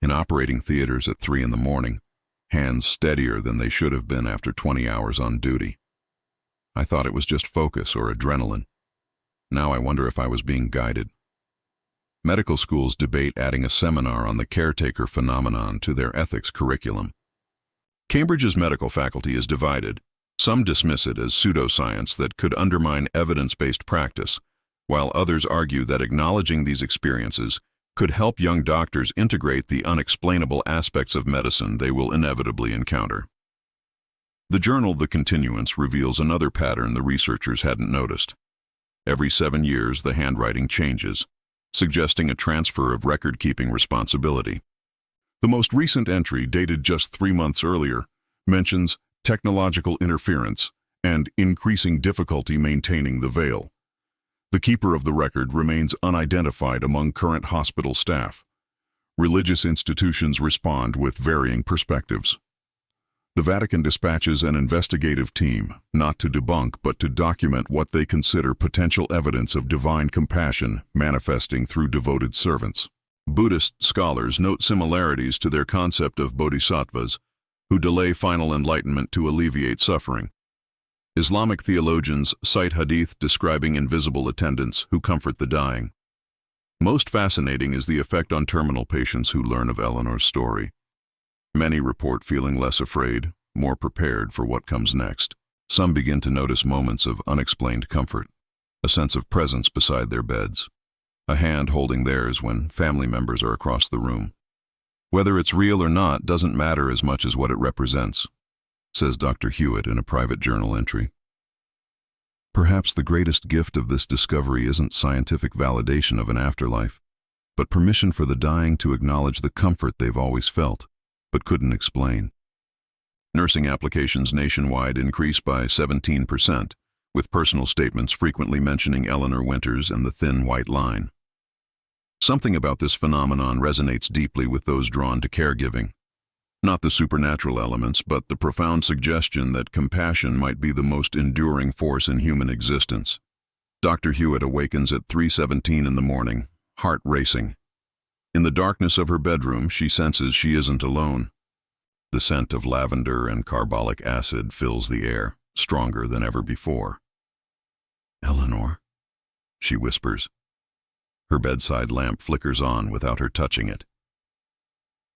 In operating theaters at 3 in the morning, hands steadier than they should have been after 20 hours on duty. "I thought it was just focus or adrenaline. Now I wonder if I was being guided." Medical schools debate adding a seminar on the caretaker phenomenon to their ethics curriculum. Cambridge's medical faculty is divided. Some dismiss it as pseudoscience that could undermine evidence-based practice, while others argue that acknowledging these experiences could help young doctors integrate the unexplainable aspects of medicine they will inevitably encounter. The journal The Continuance reveals another pattern the researchers hadn't noticed. Every 7 years, the handwriting changes, suggesting a transfer of record-keeping responsibility. The most recent entry, dated just 3 months earlier, mentions technological interference and increasing difficulty maintaining the veil. The keeper of the record remains unidentified among current hospital staff. Religious institutions respond with varying perspectives. The Vatican dispatches an investigative team, not to debunk but to document what they consider potential evidence of divine compassion manifesting through devoted servants. Buddhist scholars note similarities to their concept of bodhisattvas, who delay final enlightenment to alleviate suffering. Islamic theologians cite hadith describing invisible attendants who comfort the dying. Most fascinating is the effect on terminal patients who learn of Eleanor's story. Many report feeling less afraid, more prepared for what comes next. Some begin to notice moments of unexplained comfort, a sense of presence beside their beds, a hand holding theirs when family members are across the room. "Whether it's real or not doesn't matter as much as what it represents," says Dr. Hewitt in a private journal entry. Perhaps the greatest gift of this discovery isn't scientific validation of an afterlife, but permission for the dying to acknowledge the comfort they've always felt, but couldn't explain. Nursing applications nationwide increased by 17%, with personal statements frequently mentioning Eleanor Winters and the thin white line. Something about this phenomenon resonates deeply with those drawn to caregiving. Not the supernatural elements, but the profound suggestion that compassion might be the most enduring force in human existence. Dr. Hewitt awakens at 3:17 in the morning, heart racing. In the darkness of her bedroom, she senses she isn't alone. The scent of lavender and carbolic acid fills the air, stronger than ever before. "Eleanor," she whispers. Her bedside lamp flickers on without her touching it.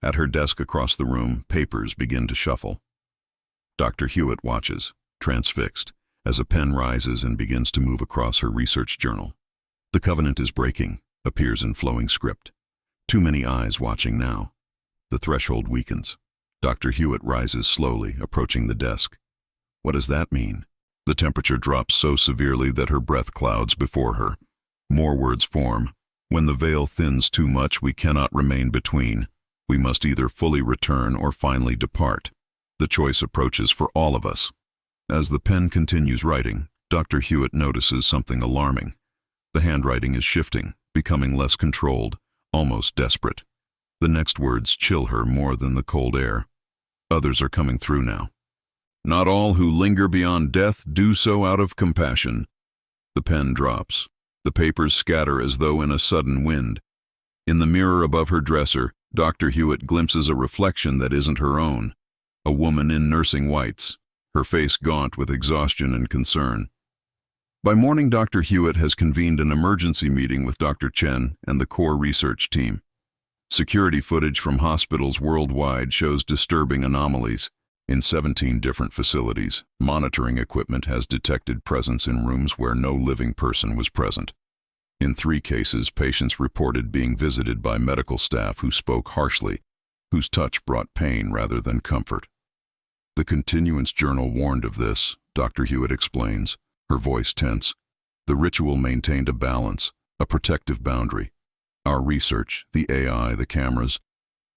At her desk across the room, papers begin to shuffle. Dr. Hewitt watches, transfixed, as a pen rises and begins to move across her research journal. "The covenant is breaking," appears in flowing script. Too many eyes watching now. The threshold weakens. Dr. Hewitt rises slowly, approaching the desk. What does that mean? The temperature drops so severely that her breath clouds before her. More words form. "When the veil thins too much, we cannot remain between. We must either fully return or finally depart. The choice approaches for all of us." As the pen continues writing, Dr. Hewitt notices something alarming. The handwriting is shifting, becoming less controlled, almost desperate. The next words chill her more than the cold air. Others are coming through now. "Not all who linger beyond death do so out of compassion." The pen drops. The papers scatter as though in a sudden wind. In the mirror above her dresser, Dr. Hewitt glimpses a reflection that isn't her own. A woman in nursing whites, her face gaunt with exhaustion and concern. By morning, Dr. Hewitt has convened an emergency meeting with Dr. Chen and the core research team. Security footage from hospitals worldwide shows disturbing anomalies. In 17 different facilities, monitoring equipment has detected presence in rooms where no living person was present. In 3 cases, patients reported being visited by medical staff who spoke harshly, whose touch brought pain rather than comfort. The Continuance Journal warned of this, Dr. Hewitt explains, her voice tense. The ritual maintained a balance, a protective boundary. Our research, the AI, the cameras,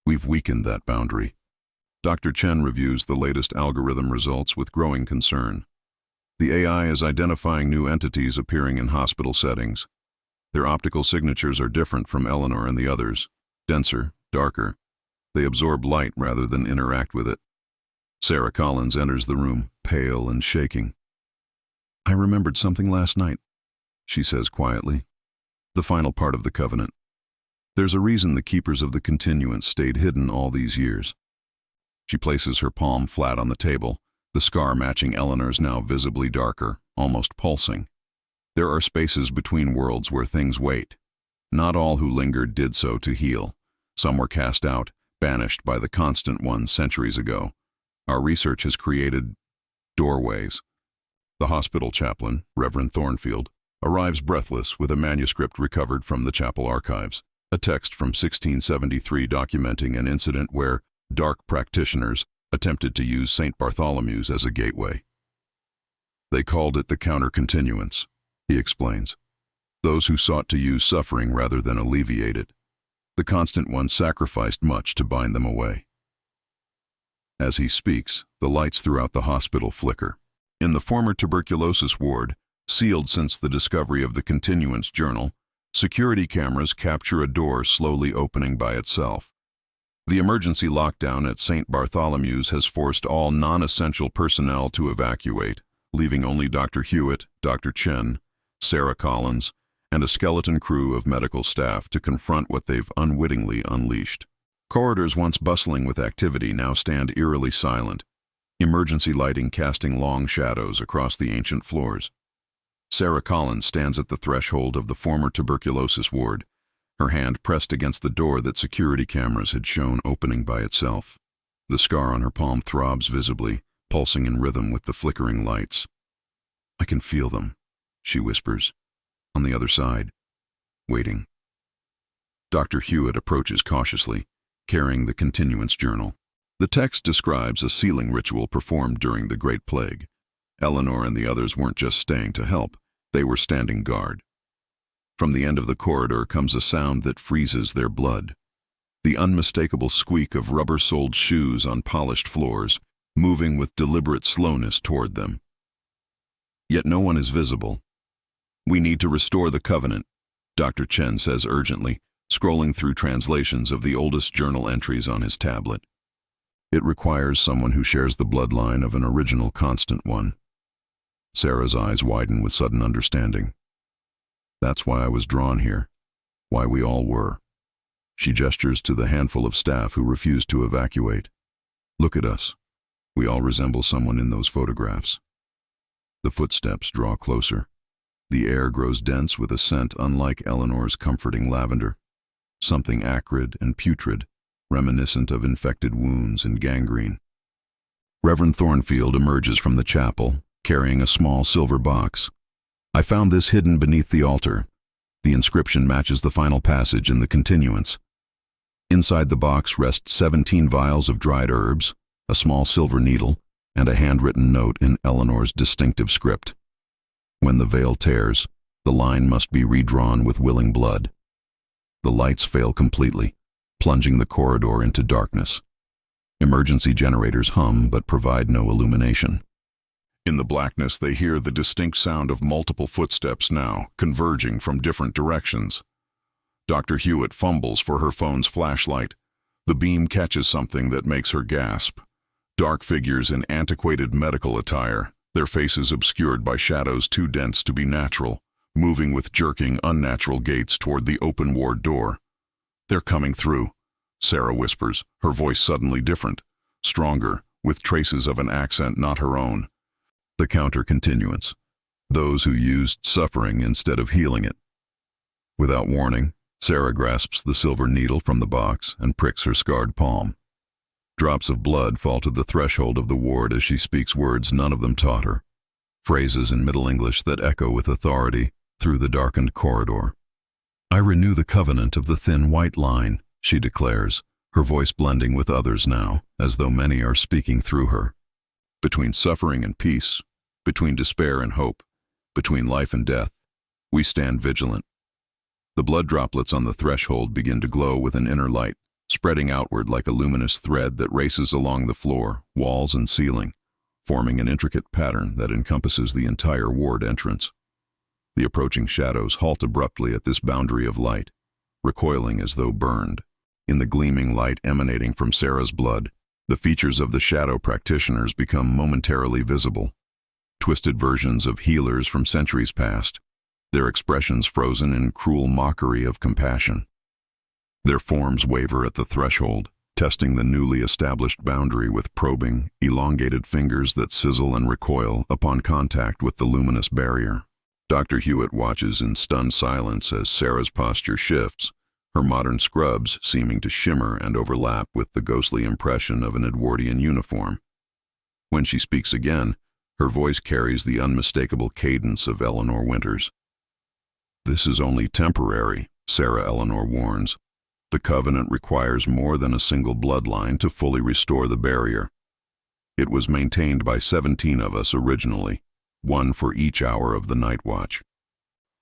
we've weakened that boundary. Dr. Chen reviews the latest algorithm results with growing concern. The AI is identifying new entities appearing in hospital settings. Their optical signatures are different from Eleanor and the others, denser, darker. They absorb light rather than interact with it. Sarah Collins enters the room, pale and shaking. "I remembered something last night," she says quietly. "The final part of the covenant. There's a reason the keepers of the continuance stayed hidden all these years." She places her palm flat on the table, the scar matching Eleanor's now visibly darker, almost pulsing. There are spaces between worlds where things wait. Not all who lingered did so to heal. Some were cast out, banished by the Constant One centuries ago. Our research has created doorways. The hospital chaplain, Reverend Thornfield, arrives breathless with a manuscript recovered from the chapel archives, a text from 1673 documenting an incident where dark practitioners attempted to use St. Bartholomew's as a gateway. "They called it the counter-continuance," he explains. "Those who sought to use suffering rather than alleviate it. The Constant One sacrificed much to bind them away." As he speaks, the lights throughout the hospital flicker. In the former tuberculosis ward, sealed since the discovery of the Continuance Journal, security cameras capture a door slowly opening by itself. The emergency lockdown at St. Bartholomew's has forced all non-essential personnel to evacuate, leaving only Dr. Hewitt, Dr. Chen, Sarah Collins, and a skeleton crew of medical staff to confront what they've unwittingly unleashed. Corridors once bustling with activity now stand eerily silent, emergency lighting casting long shadows across the ancient floors. Sarah Collins stands at the threshold of the former tuberculosis ward, her hand pressed against the door that security cameras had shown opening by itself. The scar on her palm throbs visibly, pulsing in rhythm with the flickering lights. "I can feel them," she whispers. "On the other side, waiting." Dr. Hewitt approaches cautiously, carrying the Continuance Journal. The text describes a sealing ritual performed during the Great Plague. Eleanor and the others weren't just staying to help, they were standing guard. From the end of the corridor comes a sound that freezes their blood. The unmistakable squeak of rubber-soled shoes on polished floors, moving with deliberate slowness toward them. Yet no one is visible. "We need to restore the covenant," Dr. Chen says urgently, scrolling through translations of the oldest journal entries on his tablet. "It requires someone who shares the bloodline of an original Constant One." Sarah's eyes widen with sudden understanding. "That's why I was drawn here, why we all were." She gestures to the handful of staff who refused to evacuate. "Look at us. We all resemble someone in those photographs." The footsteps draw closer. The air grows dense with a scent unlike Eleanor's comforting lavender. Something acrid and putrid, reminiscent of infected wounds and gangrene. Reverend Thornfield emerges from the chapel, carrying a small silver box. "I found this hidden beneath the altar." The inscription matches the final passage in the continuance. Inside the box rest 17 vials of dried herbs, a small silver needle, and a handwritten note in Eleanor's distinctive script. When the veil tears, the line must be redrawn with willing blood. The lights fail completely, plunging the corridor into darkness. Emergency generators hum but provide no illumination. In the blackness, they hear the distinct sound of multiple footsteps now, converging from different directions. Dr. Hewitt fumbles for her phone's flashlight. The beam catches something that makes her gasp. Dark figures in antiquated medical attire, their faces obscured by shadows too dense to be natural, moving with jerking, unnatural gaits toward the open ward door. "They're coming through," Sarah whispers, her voice suddenly different, stronger, with traces of an accent not her own. The counter-continuance. Those who used suffering instead of healing it. Without warning, Sarah grasps the silver needle from the box and pricks her scarred palm. Drops of blood fall to the threshold of the ward as she speaks words none of them taught her. Phrases in Middle English that echo with authority through the darkened corridor. "I renew the covenant of the thin white line," she declares, her voice blending with others now, as though many are speaking through her. Between suffering and peace, between despair and hope, between life and death, we stand vigilant. The blood droplets on the threshold begin to glow with an inner light, spreading outward like a luminous thread that races along the floor, walls, and ceiling, forming an intricate pattern that encompasses the entire ward entrance. The approaching shadows halt abruptly at this boundary of light, recoiling as though burned. In the gleaming light emanating from Sarah's blood, the features of the shadow practitioners become momentarily visible. Twisted versions of healers from centuries past, their expressions frozen in cruel mockery of compassion. Their forms waver at the threshold, testing the newly established boundary with probing, elongated fingers that sizzle and recoil upon contact with the luminous barrier. Dr. Hewitt watches in stunned silence as Sarah's posture shifts, her modern scrubs seeming to shimmer and overlap with the ghostly impression of an Edwardian uniform. When she speaks again, her voice carries the unmistakable cadence of Eleanor Winters. "This is only temporary," Sarah Eleanor warns. "The covenant requires more than a single bloodline to fully restore the barrier. It was maintained by 17 of us originally, one for each hour of the night watch."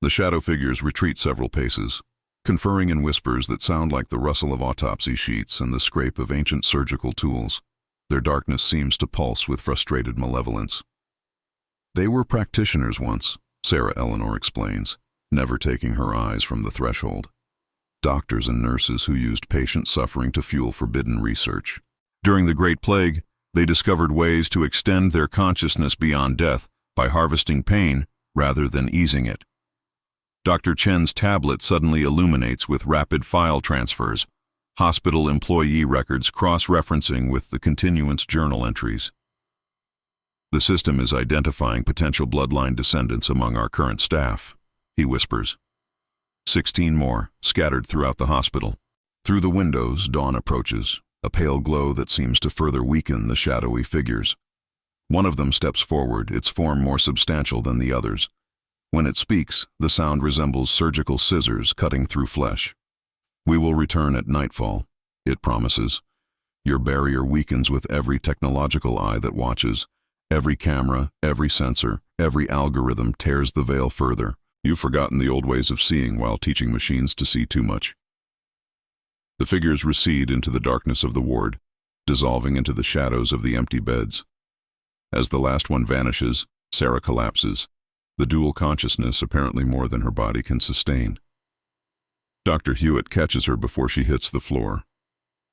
The shadow figures retreat several paces, conferring in whispers that sound like the rustle of autopsy sheets and the scrape of ancient surgical tools. Their darkness seems to pulse with frustrated malevolence. "They were practitioners once," Sarah Eleanor explains, never taking her eyes from the threshold. "Doctors and nurses who used patient suffering to fuel forbidden research. During the Great Plague, they discovered ways to extend their consciousness beyond death by harvesting pain rather than easing it." Dr. Chen's tablet suddenly illuminates with rapid file transfers, hospital employee records cross-referencing with the continuance journal entries. "The system is identifying potential bloodline descendants among our current staff," he whispers. 16 more, scattered throughout the hospital. Through the windows, dawn approaches, a pale glow that seems to further weaken the shadowy figures. One of them steps forward, its form more substantial than the others. When it speaks, the sound resembles surgical scissors cutting through flesh. "We will return at nightfall," it promises. "Your barrier weakens with every technological eye that watches. Every camera, every sensor, every algorithm tears the veil further. You've forgotten the old ways of seeing while teaching machines to see too much." The figures recede into the darkness of the ward, dissolving into the shadows of the empty beds. As the last one vanishes, Sarah collapses, the dual consciousness apparently more than her body can sustain. Dr. Hewitt catches her before she hits the floor.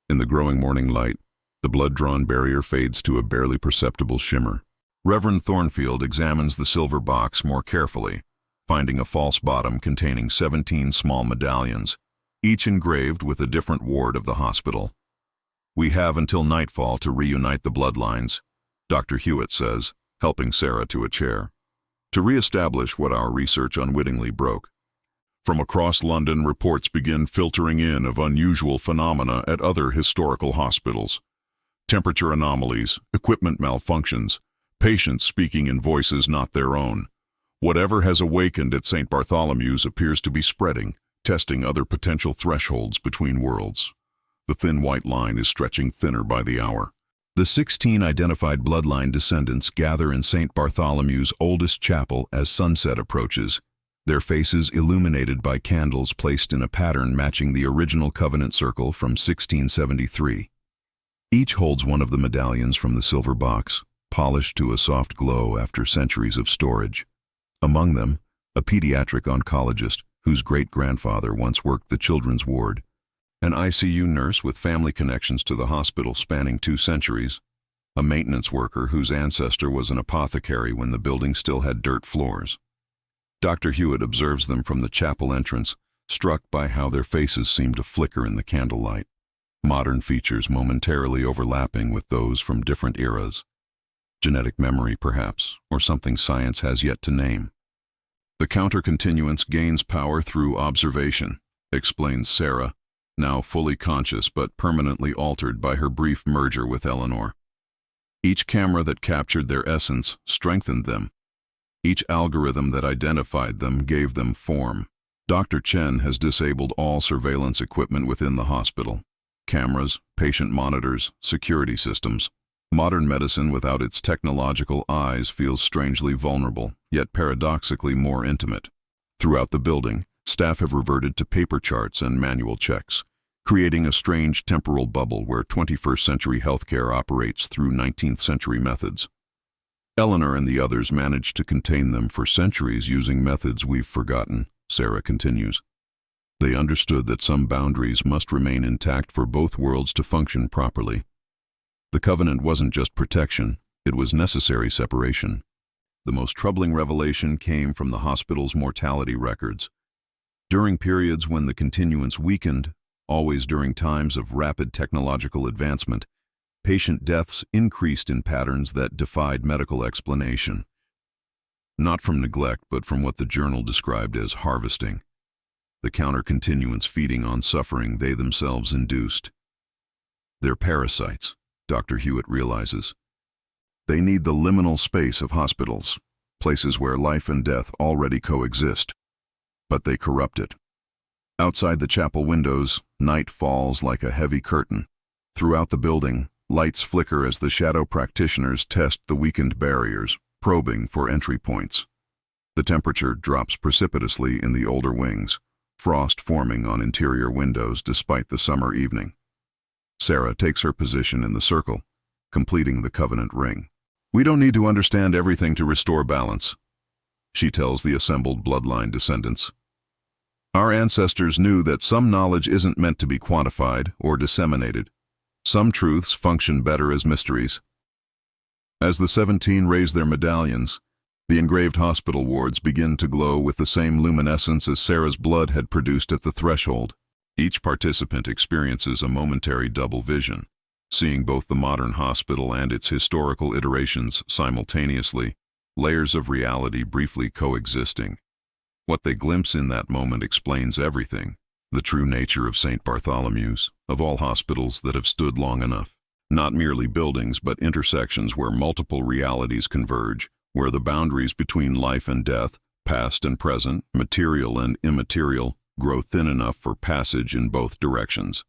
In the growing morning light, the blood-drawn barrier fades to a barely perceptible shimmer. Reverend Thornfield examines the silver box more carefully, finding a false bottom containing 17 small medallions, each engraved with a different ward of the hospital. "We have until nightfall to reunite the bloodlines," Dr. Hewitt says, helping Sarah to a chair, "to re-establish what our research unwittingly broke. From across London, reports begin filtering in of unusual phenomena at other historical hospitals. Temperature anomalies, equipment malfunctions, patients speaking in voices not their own. Whatever has awakened at St. Bartholomew's appears to be spreading, testing other potential thresholds between worlds. The thin white line is stretching thinner by the hour." The 16 identified bloodline descendants gather in St. Bartholomew's oldest chapel as sunset approaches, their faces illuminated by candles placed in a pattern matching the original covenant circle from 1673. Each holds one of the medallions from the silver box, polished to a soft glow after centuries of storage. Among them, a pediatric oncologist whose great-grandfather once worked the children's ward, an ICU nurse with family connections to the hospital spanning 2 centuries, a maintenance worker whose ancestor was an apothecary when the building still had dirt floors. Dr. Hewitt observes them from the chapel entrance, struck by how their faces seem to flicker in the candlelight, modern features momentarily overlapping with those from different eras. Genetic memory, perhaps, or something science has yet to name. "The counter-continuance gains power through observation," explains Sarah, now fully conscious but permanently altered by her brief merger with Eleanor. "Each camera that captured their essence strengthened them. Each algorithm that identified them gave them form. Dr. Chen has disabled all surveillance equipment within the hospital. Cameras, patient monitors, security systems. Modern medicine without its technological eyes feels strangely vulnerable, yet paradoxically more intimate. Throughout the building, staff have reverted to paper charts and manual checks, creating a strange temporal bubble where 21st century healthcare operates through 19th century methods. Eleanor and the others managed to contain them for centuries using methods we've forgotten, Sarah continues. They understood that some boundaries must remain intact for both worlds to function properly. The covenant wasn't just protection, it was necessary separation. The most troubling revelation came from the hospital's mortality records. During periods when the continuance weakened, always during times of rapid technological advancement, patient deaths increased in patterns that defied medical explanation. Not from neglect, but from what the journal described as harvesting. The counter-continuance feeding on suffering they themselves induced. They're parasites, Dr. Hewitt realizes. They need the liminal space of hospitals, places where life and death already coexist, but they corrupt it. Outside the chapel windows, night falls like a heavy curtain. Throughout the building, lights flicker as the shadow practitioners test the weakened barriers, probing for entry points. The temperature drops precipitously in the older wings, frost forming on interior windows despite the summer evening. Sarah takes her position in the circle, completing the covenant ring. We don't need to understand everything to restore balance, she tells the assembled bloodline descendants. Our ancestors knew that some knowledge isn't meant to be quantified or disseminated. Some truths function better as mysteries. As the 17 raise their medallions, the engraved hospital wards begin to glow with the same luminescence as Sarah's blood had produced at the threshold. Each participant experiences a momentary double vision, seeing both the modern hospital and its historical iterations simultaneously, layers of reality briefly coexisting. What they glimpse in that moment explains everything, the true nature of St. Bartholomew's, of all hospitals that have stood long enough. Not merely buildings, but intersections where multiple realities converge, where the boundaries between life and death, past and present, material and immaterial, grow thin enough for passage in both directions.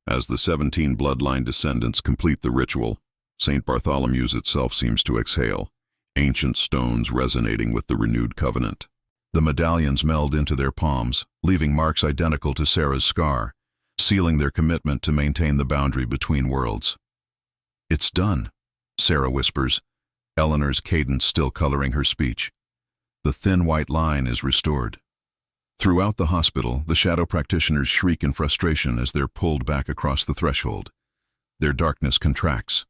As the 17 bloodline descendants complete the ritual, St. Bartholomew's itself seems to exhale, ancient stones resonating with the renewed covenant. The medallions meld into their palms, leaving marks identical to Sarah's scar, sealing their commitment to maintain the boundary between worlds. It's done, Sarah whispers, Eleanor's cadence still coloring her speech. The thin white line is restored. Throughout the hospital, the shadow practitioners shriek in frustration as they're pulled back across the threshold. Their darkness contracts,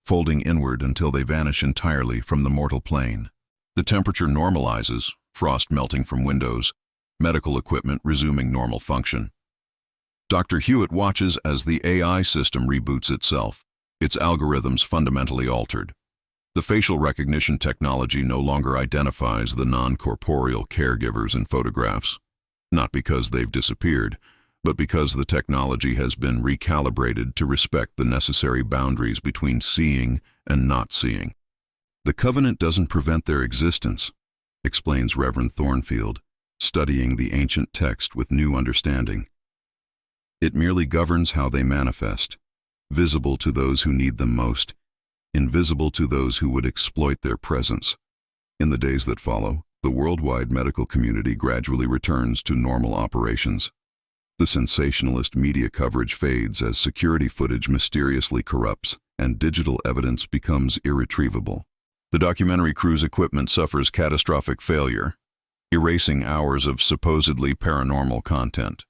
folding inward until they vanish entirely from the mortal plane. The temperature normalizes, frost melting from windows, medical equipment resuming normal function. Dr. Hewitt watches as the AI system reboots itself, its algorithms fundamentally altered. The facial recognition technology no longer identifies the non-corporeal caregivers in photographs, not because they've disappeared, but because the technology has been recalibrated to respect the necessary boundaries between seeing and not seeing. The covenant doesn't prevent their existence, explains Reverend Thornfield, studying the ancient text with new understanding. It merely governs how they manifest, visible to those who need them most, invisible to those who would exploit their presence. In the days that follow, the worldwide medical community gradually returns to normal operations. The sensationalist media coverage fades as security footage mysteriously corrupts and digital evidence becomes irretrievable. The documentary crew's equipment suffers catastrophic failure, erasing hours of supposedly paranormal content.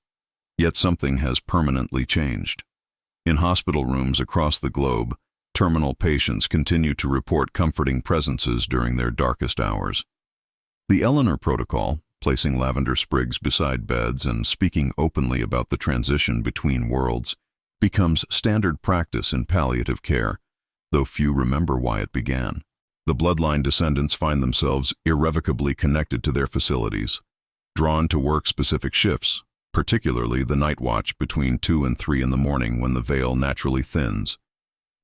Yet something has permanently changed. In hospital rooms across the globe, terminal patients continue to report comforting presences during their darkest hours. The Eleanor Protocol, placing lavender sprigs beside beds and speaking openly about the transition between worlds, becomes standard practice in palliative care, though few remember why it began. The bloodline descendants find themselves irrevocably connected to their facilities, drawn to work specific shifts, particularly the night watch between 2 and 3 in the morning when the veil naturally thins.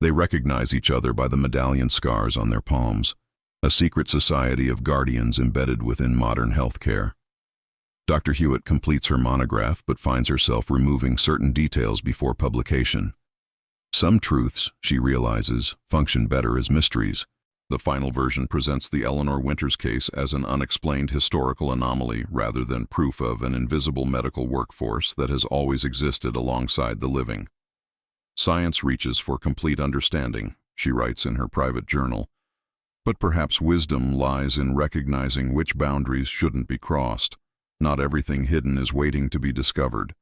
They recognize each other by the medallion scars on their palms, a secret society of guardians embedded within modern healthcare. Dr. Hewitt completes her monograph but finds herself removing certain details before publication. Some truths, she realizes, function better as mysteries. The final version presents the Eleanor Winters case as an unexplained historical anomaly rather than proof of an invisible medical workforce that has always existed alongside the living. Science reaches for complete understanding, she writes in her private journal, But perhaps wisdom lies in recognizing which boundaries shouldn't be crossed. Not everything hidden is waiting to be discovered.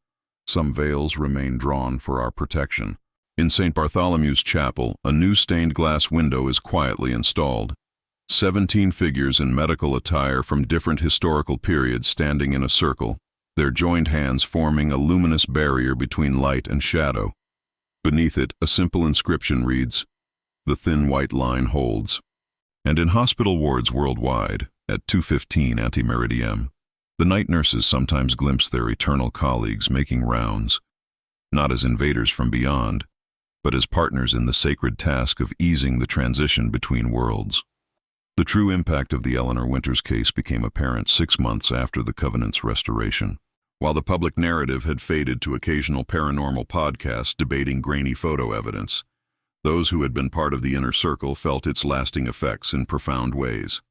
Some veils remain drawn for our protection. In St. Bartholomew's Chapel, a new stained glass window is quietly installed. 17 figures in medical attire from different historical periods standing in a circle, their joined hands forming a luminous barrier between light and shadow. Beneath it, a simple inscription reads, "The thin white line holds." And in hospital wards worldwide, at 2:15 anti-meridiem, the night nurses sometimes glimpse their eternal colleagues making rounds, not as invaders from beyond, but as partners in the sacred task of easing the transition between worlds. The true impact of the Eleanor Winters case became apparent 6 months after the Covenant's restoration. While the public narrative had faded to occasional paranormal podcasts debating grainy photo evidence, those who had been part of the inner circle felt its lasting effects in profound ways.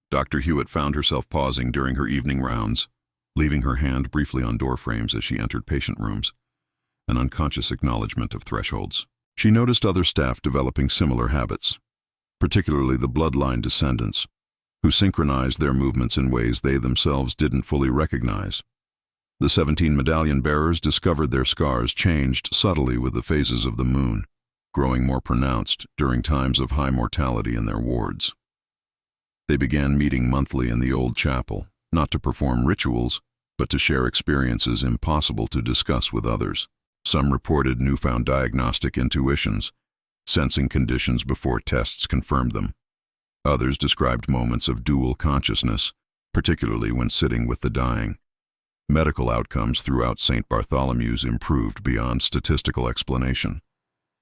Dr. Hewitt found herself pausing during her evening rounds, leaving her hand briefly on door frames as she entered patient rooms, an unconscious acknowledgement of thresholds. She noticed other staff developing similar habits, particularly the bloodline descendants, who synchronized their movements in ways they themselves didn't fully recognize. The 17 medallion bearers discovered their scars changed subtly with the phases of the moon, growing more pronounced during times of high mortality in their wards. They began meeting monthly in the old chapel, not to perform rituals, but to share experiences impossible to discuss with others. Some reported newfound diagnostic intuitions, sensing conditions before tests confirmed them. Others described moments of dual consciousness, particularly when sitting with the dying. Medical outcomes throughout St. Bartholomew's improved beyond statistical explanation.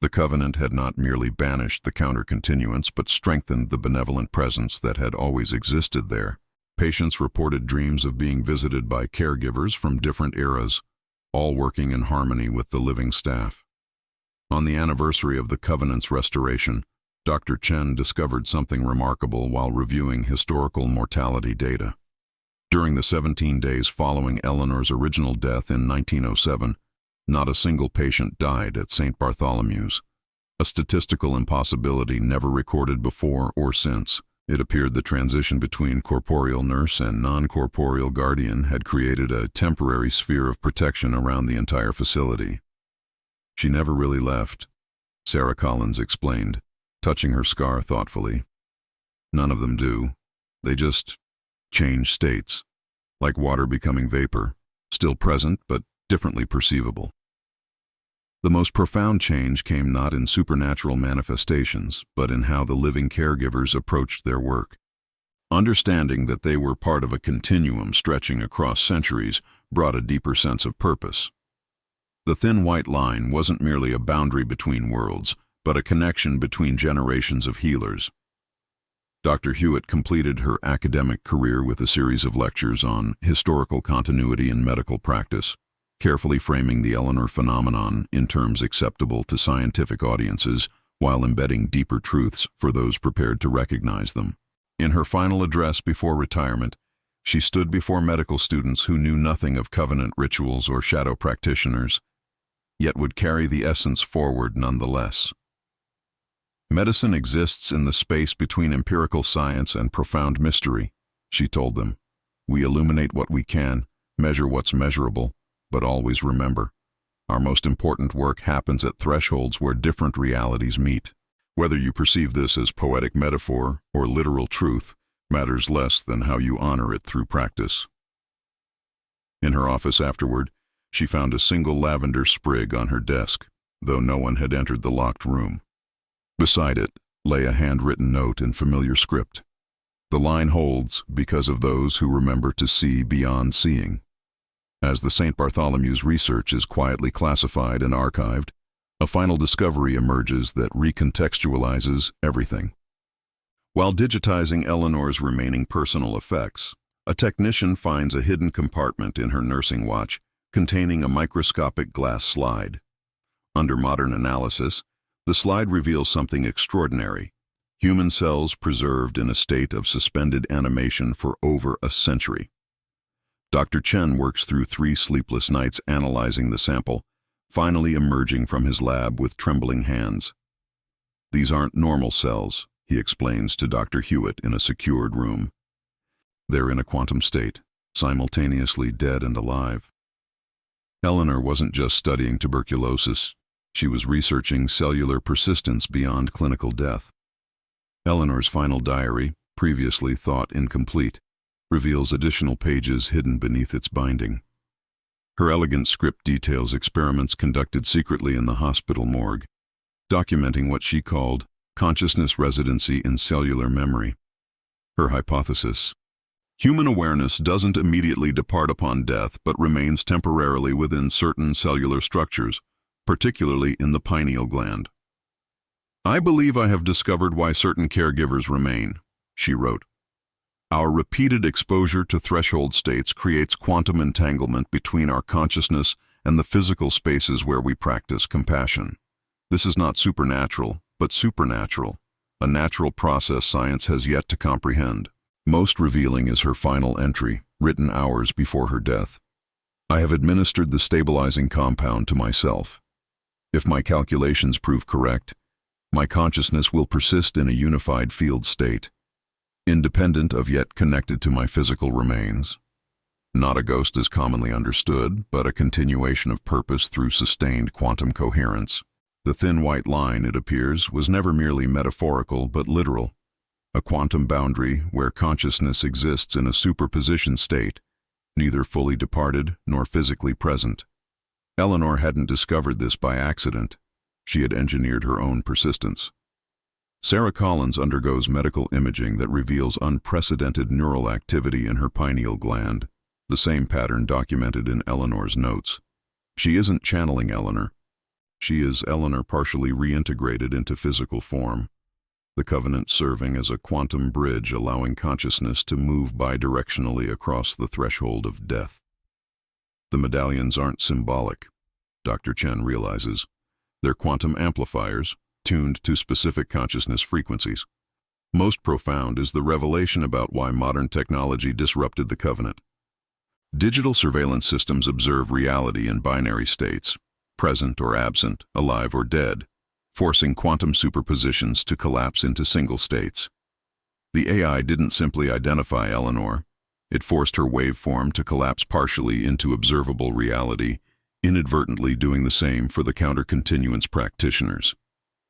The Covenant had not merely banished the counter-continuance but strengthened the benevolent presence that had always existed there. Patients reported dreams of being visited by caregivers from different eras, all working in harmony with the living staff. On the anniversary of the Covenant's restoration, Dr. Chen discovered something remarkable while reviewing historical mortality data. During the 17 days following Eleanor's original death in 1907, not a single patient died at St. Bartholomew's, a statistical impossibility never recorded before or since. It appeared the transition between corporeal nurse and non-corporeal guardian had created a temporary sphere of protection around the entire facility. "She never really left," Sarah Collins explained, touching her scar thoughtfully. "None of them do. They just change states, like water becoming vapor, still present but differently perceivable." The most profound change came not in supernatural manifestations, but in how the living caregivers approached their work. Understanding that they were part of a continuum stretching across centuries brought a deeper sense of purpose. The thin white line wasn't merely a boundary between worlds, but a connection between generations of healers. Dr. Hewitt completed her academic career with a series of lectures on historical continuity in medical practice, carefully framing the Eleanor phenomenon in terms acceptable to scientific audiences while embedding deeper truths for those prepared to recognize them. In her final address before retirement, she stood before medical students who knew nothing of Covenant rituals or shadow practitioners, yet would carry the essence forward nonetheless. "Medicine exists in the space between empirical science and profound mystery," she told them. "We illuminate what we can, measure what's measurable, but always remember, our most important work happens at thresholds where different realities meet. Whether you perceive this as poetic metaphor or literal truth matters less than how you honor it through practice." In her office afterward, she found a single lavender sprig on her desk, though no one had entered the locked room. Beside it lay a handwritten note in familiar script. The line holds because of those who remember to see beyond seeing. As the St. Bartholomew's research is quietly classified and archived, a final discovery emerges that recontextualizes everything. While digitizing Eleanor's remaining personal effects, a technician finds a hidden compartment in her nursing watch containing a microscopic glass slide. Under modern analysis, the slide reveals something extraordinary: human cells preserved in a state of suspended animation for over a century. Dr. Chen works through 3 sleepless nights analyzing the sample, finally emerging from his lab with trembling hands. "These aren't normal cells," he explains to Dr. Hewitt in a secured room. They're in a quantum state, simultaneously dead and alive. Eleanor wasn't just studying tuberculosis. She was researching cellular persistence beyond clinical death. Eleanor's final diary, previously thought incomplete, reveals additional pages hidden beneath its binding. Her elegant script details experiments conducted secretly in the hospital morgue, documenting what she called consciousness residency in cellular memory. Her hypothesis: human awareness doesn't immediately depart upon death but remains temporarily within certain cellular structures, particularly in the pineal gland. "I believe I have discovered why certain caregivers remain," she wrote. "Our repeated exposure to threshold states creates quantum entanglement between our consciousness and the physical spaces where we practice compassion. This is not supernatural, but supernatural, a natural process science has yet to comprehend." Most revealing is her final entry, written hours before her death. "I have administered the stabilizing compound to myself. If my calculations prove correct, my consciousness will persist in a unified field state, independent of yet connected to my physical remains. Not a ghost as commonly understood, but a continuation of purpose through sustained quantum coherence." The thin white line, it appears, was never merely metaphorical but literal, a quantum boundary where consciousness exists in a superposition state, neither fully departed nor physically present. Eleanor hadn't discovered this by accident. She had engineered her own persistence. Sarah Collins undergoes medical imaging that reveals unprecedented neural activity in her pineal gland, the same pattern documented in Eleanor's notes. She isn't channeling Eleanor. She is Eleanor partially reintegrated into physical form, the covenant serving as a quantum bridge allowing consciousness to move bidirectionally across the threshold of death. The medallions aren't symbolic, Dr. Chen realizes. They're quantum amplifiers, tuned to specific consciousness frequencies. Most profound is the revelation about why modern technology disrupted the covenant. Digital surveillance systems observe reality in binary states, present or absent, alive or dead, forcing quantum superpositions to collapse into single states. The AI didn't simply identify Eleanor. It forced her waveform to collapse partially into observable reality, inadvertently doing the same for the counter-continuance practitioners.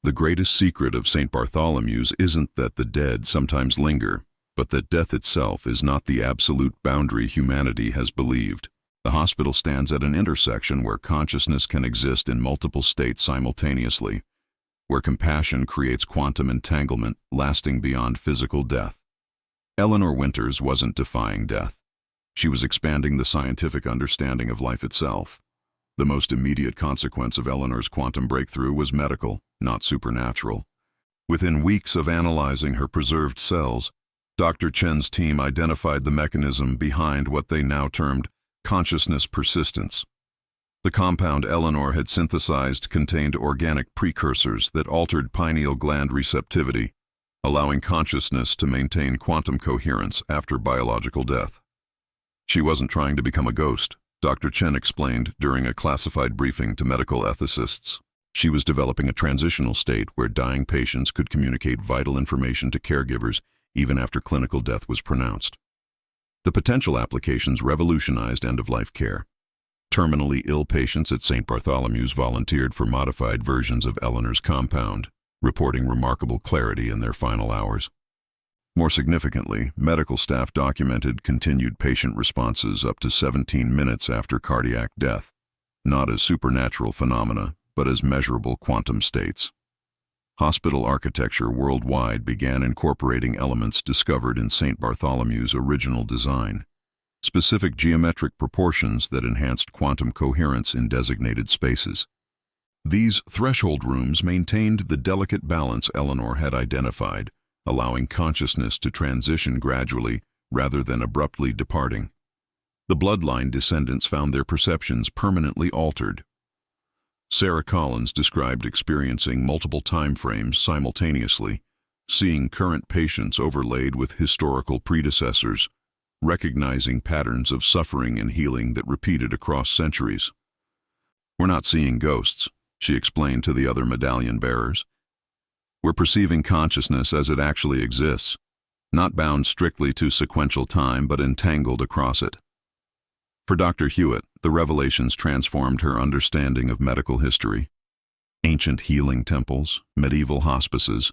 The greatest secret of St. Bartholomew's isn't that the dead sometimes linger, but that death itself is not the absolute boundary humanity has believed. The hospital stands at an intersection where consciousness can exist in multiple states simultaneously, where compassion creates quantum entanglement lasting beyond physical death. Eleanor Winters wasn't defying death. She was expanding the scientific understanding of life itself. The most immediate consequence of Eleanor's quantum breakthrough was medical, not supernatural. Within weeks of analyzing her preserved cells, Dr. Chen's team identified the mechanism behind what they now termed consciousness persistence. The compound Eleanor had synthesized contained organic precursors that altered pineal gland receptivity, allowing consciousness to maintain quantum coherence after biological death. She wasn't trying to become a ghost, Dr. Chen explained during a classified briefing to medical ethicists. She was developing a transitional state where dying patients could communicate vital information to caregivers even after clinical death was pronounced. The potential applications revolutionized end-of-life care. Terminally ill patients at St. Bartholomew's volunteered for modified versions of Eleanor's compound, reporting remarkable clarity in their final hours. More significantly, medical staff documented continued patient responses up to 17 minutes after cardiac death, not as supernatural phenomena, but as measurable quantum states. Hospital architecture worldwide began incorporating elements discovered in St. Bartholomew's original design, specific geometric proportions that enhanced quantum coherence in designated spaces. These threshold rooms maintained the delicate balance Eleanor had identified, allowing consciousness to transition gradually rather than abruptly departing. The bloodline descendants found their perceptions permanently altered. Sarah Collins described experiencing multiple time frames simultaneously, seeing current patients overlaid with historical predecessors, recognizing patterns of suffering and healing that repeated across centuries. "We're not seeing ghosts," she explained to the other medallion bearers. We're perceiving consciousness as it actually exists, not bound strictly to sequential time but entangled across it. For Dr. Hewitt, the revelations transformed her understanding of medical history. Ancient healing temples, medieval hospices,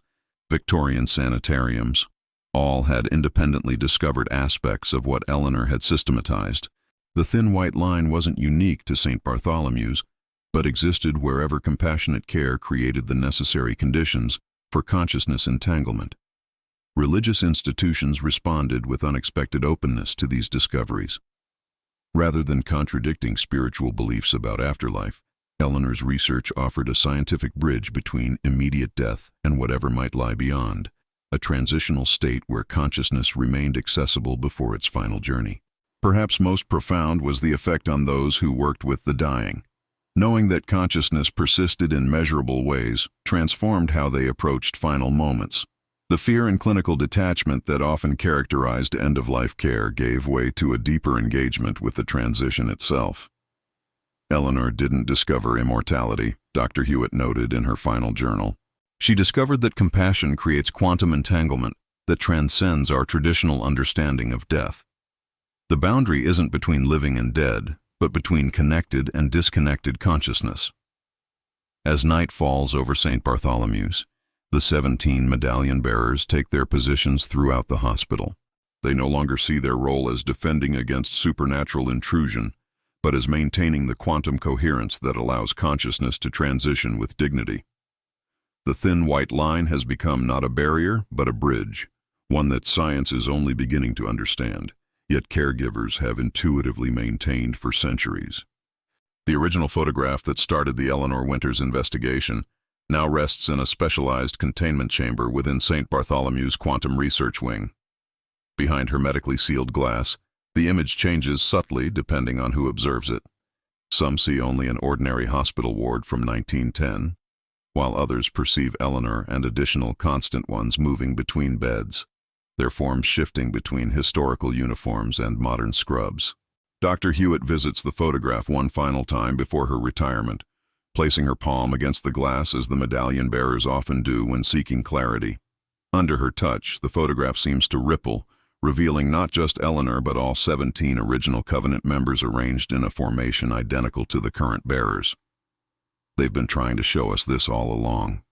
Victorian sanitariums, all had independently discovered aspects of what Eleanor had systematized. The thin white line wasn't unique to St. Bartholomew's, but existed wherever compassionate care created the necessary conditions for consciousness entanglement. Religious institutions responded with unexpected openness to these discoveries. Rather than contradicting spiritual beliefs about afterlife, Eleanor's research offered a scientific bridge between immediate death and whatever might lie beyond, a transitional state where consciousness remained accessible before its final journey. Perhaps most profound was the effect on those who worked with the dying. Knowing that consciousness persisted in measurable ways transformed how they approached final moments. The fear and clinical detachment that often characterized end-of-life care gave way to a deeper engagement with the transition itself. Eleanor didn't discover immortality, Dr. Hewitt noted in her final journal. She discovered that compassion creates quantum entanglement that transcends our traditional understanding of death. The boundary isn't between living and dead, but between connected and disconnected consciousness. As night falls over St. Bartholomew's, the 17 medallion bearers take their positions throughout the hospital. They no longer see their role as defending against supernatural intrusion, but as maintaining the quantum coherence that allows consciousness to transition with dignity. The thin white line has become not a barrier, but a bridge, one that science is only beginning to understand, yet caregivers have intuitively maintained for centuries. The original photograph that started the Eleanor Winters investigation now rests in a specialized containment chamber within St. Bartholomew's Quantum Research Wing. Behind hermetically sealed glass, the image changes subtly depending on who observes it. Some see only an ordinary hospital ward from 1910, while others perceive Eleanor and additional constant ones moving between beds, their forms shifting between historical uniforms and modern scrubs. Dr. Hewitt visits the photograph one final time before her retirement, placing her palm against the glass as the medallion bearers often do when seeking clarity. Under her touch, the photograph seems to ripple, revealing not just Eleanor but all 17 original Covenant members arranged in a formation identical to the current bearers. "They've been trying to show us this all along,"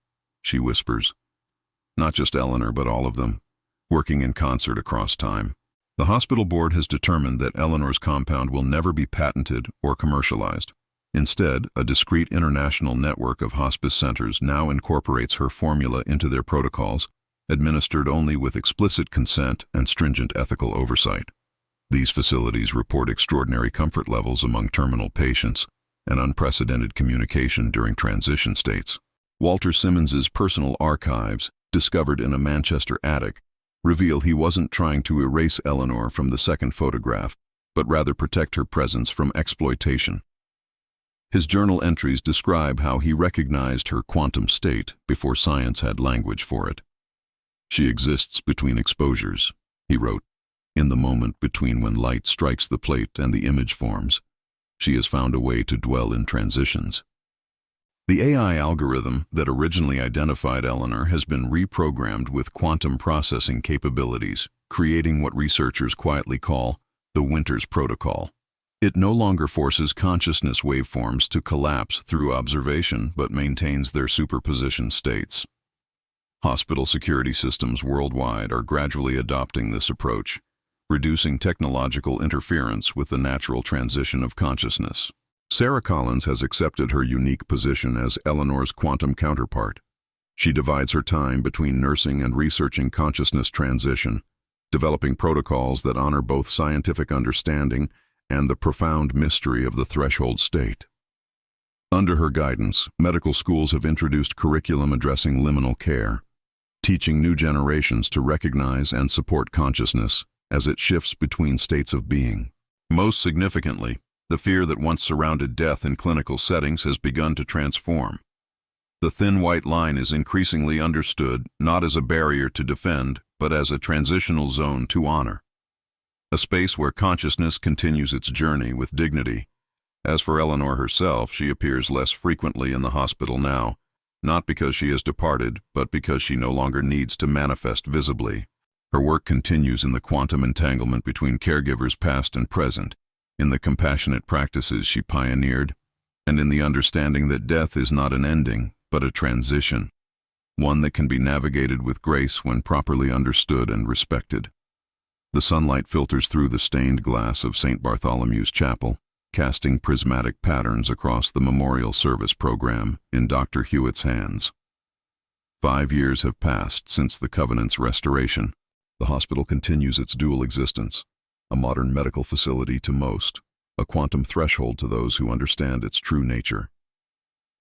she whispers. "Not just Eleanor, but all of them, working in concert across time." The hospital board has determined that Eleanor's compound will never be patented or commercialized. Instead, a discrete international network of hospice centers now incorporates her formula into their protocols, administered only with explicit consent and stringent ethical oversight. These facilities report extraordinary comfort levels among terminal patients and unprecedented communication during transition states. Walter Simmons's personal archives, discovered in a Manchester attic, reveal he wasn't trying to erase Eleanor from the second photograph, but rather protect her presence from exploitation. His journal entries describe how he recognized her quantum state before science had language for it. "She exists between exposures," he wrote, "in the moment between when light strikes the plate and the image forms. She has found a way to dwell in transitions." The AI algorithm that originally identified Eleanor has been reprogrammed with quantum processing capabilities, creating what researchers quietly call the Winters Protocol. It no longer forces consciousness waveforms to collapse through observation, but maintains their superposition states. Hospital security systems worldwide are gradually adopting this approach, reducing technological interference with the natural transition of consciousness. Sarah Collins has accepted her unique position as Eleanor's quantum counterpart. She divides her time between nursing and researching consciousness transition, developing protocols that honor both scientific understanding and the profound mystery of the threshold state. Under her guidance, medical schools have introduced curriculum addressing liminal care, teaching new generations to recognize and support consciousness as it shifts between states of being. Most significantly, the fear that once surrounded death in clinical settings has begun to transform. The thin white line is increasingly understood not as a barrier to defend, but as a transitional zone to honor. A space where consciousness continues its journey with dignity. As for Eleanor herself, she appears less frequently in the hospital now, not because she has departed, but because she no longer needs to manifest visibly. Her work continues in the quantum entanglement between caregivers past and present, in the compassionate practices she pioneered, and in the understanding that death is not an ending, but a transition, one that can be navigated with grace when properly understood and respected. The sunlight filters through the stained glass of St. Bartholomew's Chapel, casting prismatic patterns across the memorial service program in Dr. Hewitt's hands. 5 years have passed since the Covenant's restoration. The hospital continues its dual existence, a modern medical facility to most, a quantum threshold to those who understand its true nature.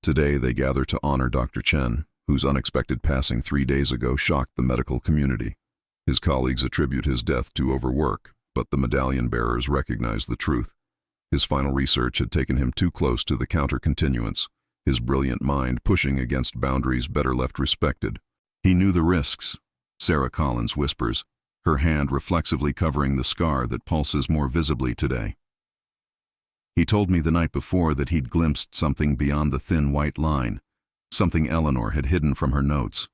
Today they gather to honor Dr. Chen, whose unexpected passing 3 days ago shocked the medical community. His colleagues attribute his death to overwork, but the medallion bearers recognize the truth. His final research had taken him too close to the counter-continuance, his brilliant mind pushing against boundaries better left respected. He knew the risks, Sarah Collins whispers, her hand reflexively covering the scar that pulses more visibly today. He told me the night before that he'd glimpsed something beyond the thin white line, something Eleanor had hidden from her notes.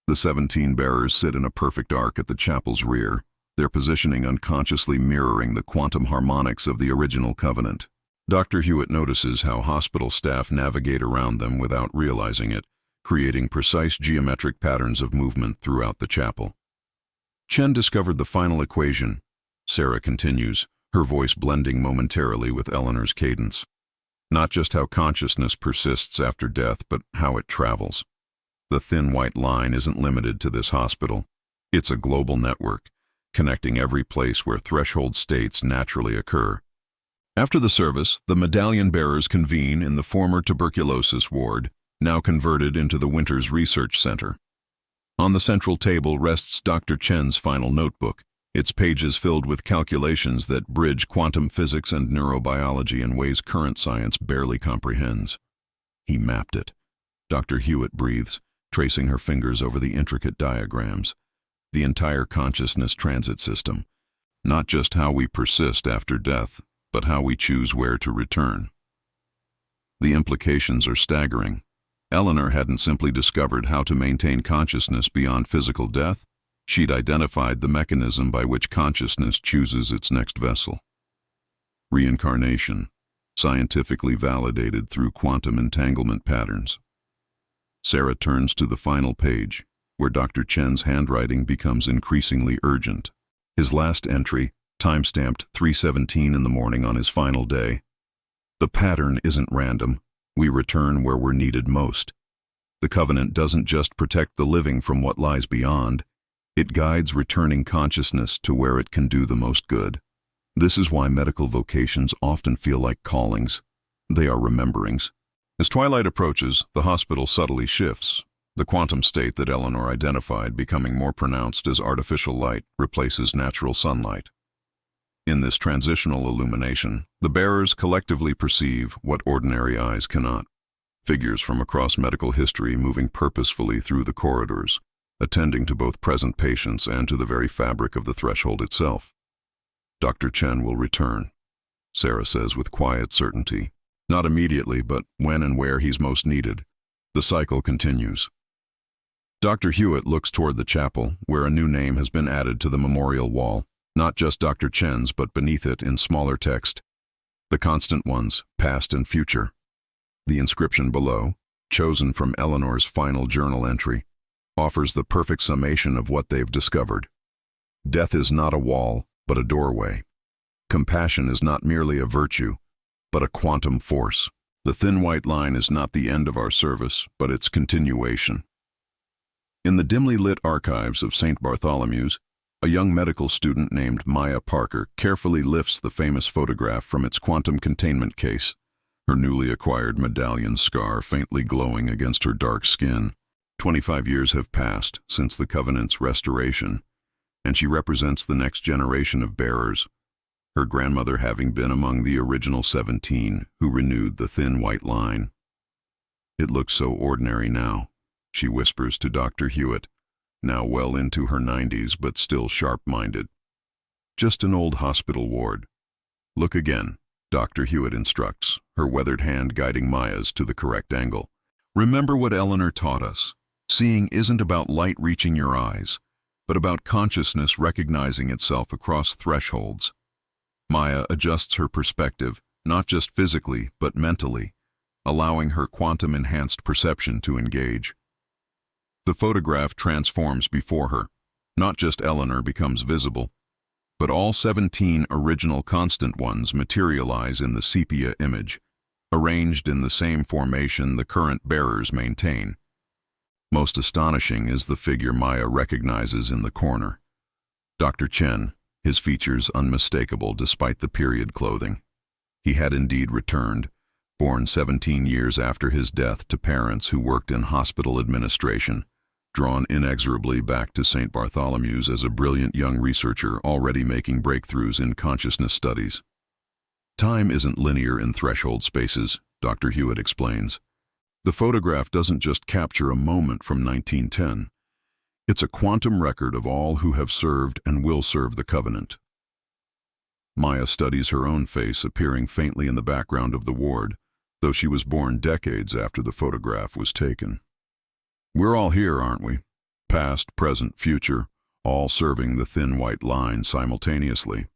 The 17 bearers sit in a perfect arc at the chapel's rear, their positioning unconsciously mirroring the quantum harmonics of the original Covenant. Dr. Hewitt notices how hospital staff navigate around them without realizing it, creating precise geometric patterns of movement throughout the chapel. Chen discovered the final equation, Sarah continues, her voice blending momentarily with Eleanor's cadence. Not just how consciousness persists after death, but how it travels. The thin white line isn't limited to this hospital. It's a global network, connecting every place where threshold states naturally occur. After the service, the medallion bearers convene in the former tuberculosis ward, now converted into the Winters Research Center. On the central table rests Dr. Chen's final notebook, its pages filled with calculations that bridge quantum physics and neurobiology in ways current science barely comprehends. He mapped it. Dr. Hewitt breathes, tracing her fingers over the intricate diagrams. The entire consciousness transit system, not just how we persist after death, but how we choose where to return. The implications are staggering. Eleanor hadn't simply discovered how to maintain consciousness beyond physical death, she'd identified the mechanism by which consciousness chooses its next vessel. Reincarnation, scientifically validated through quantum entanglement patterns. Sarah turns to the final page, where Dr. Chen's handwriting becomes increasingly urgent. His last entry, time-stamped 3:17 in the morning on his final day. The pattern isn't random. We return where we're needed most. The Covenant doesn't just protect the living from what lies beyond. It guides returning consciousness to where it can do the most good. This is why medical vocations often feel like callings. They are rememberings. As twilight approaches, the hospital subtly shifts. The quantum state that Eleanor identified becoming more pronounced as artificial light replaces natural sunlight. In this transitional illumination, the bearers collectively perceive what ordinary eyes cannot. Figures from across medical history moving purposefully through the corridors, attending to both present patients and to the very fabric of the threshold itself. Dr. Chen will return, Sarah says with quiet certainty. Not immediately, but when and where he's most needed. The cycle continues. Dr. Hewitt looks toward the chapel, where a new name has been added to the memorial wall, not just Dr. Chen's, but beneath it in smaller text. The constant ones, past and future. The inscription below, chosen from Eleanor's final journal entry, offers the perfect summation of what they've discovered. Death is not a wall, but a doorway. Compassion is not merely a virtue, but a quantum force. The thin white line is not the end of our service, but its continuation. In the dimly lit archives of St. Bartholomew's, a young medical student named Maya Parker carefully lifts the famous photograph from its quantum containment case, her newly acquired medallion scar faintly glowing against her dark skin. 25 years have passed since the Covenant's restoration, and she represents the next generation of bearers, her grandmother having been among the original 17 who renewed the thin white line. "It looks so ordinary now," she whispers to Dr. Hewitt, now well into her 90s but still sharp-minded. "Just an old hospital ward." "Look again," Dr. Hewitt instructs, her weathered hand guiding Maya's to the correct angle. Remember what Eleanor taught us. Seeing isn't about light reaching your eyes, but about consciousness recognizing itself across thresholds. Maya adjusts her perspective, not just physically, but mentally, allowing her quantum-enhanced perception to engage. The photograph transforms before her. Not just Eleanor becomes visible, but all 17 original constant ones materialize in the sepia image, arranged in the same formation the current bearers maintain. Most astonishing is the figure Maya recognizes in the corner. Dr. Chen, his features unmistakable despite the period clothing. He had indeed returned, born 17 years after his death to parents who worked in hospital administration, drawn inexorably back to St. Bartholomew's as a brilliant young researcher already making breakthroughs in consciousness studies. Time isn't linear in threshold spaces, Dr. Hewitt explains. The photograph doesn't just capture a moment from 1910. It's a quantum record of all who have served and will serve the Covenant. Maya studies her own face appearing faintly in the background of the ward, though she was born decades after the photograph was taken. We're all here, aren't we? Past, present, future, all serving the thin white line simultaneously.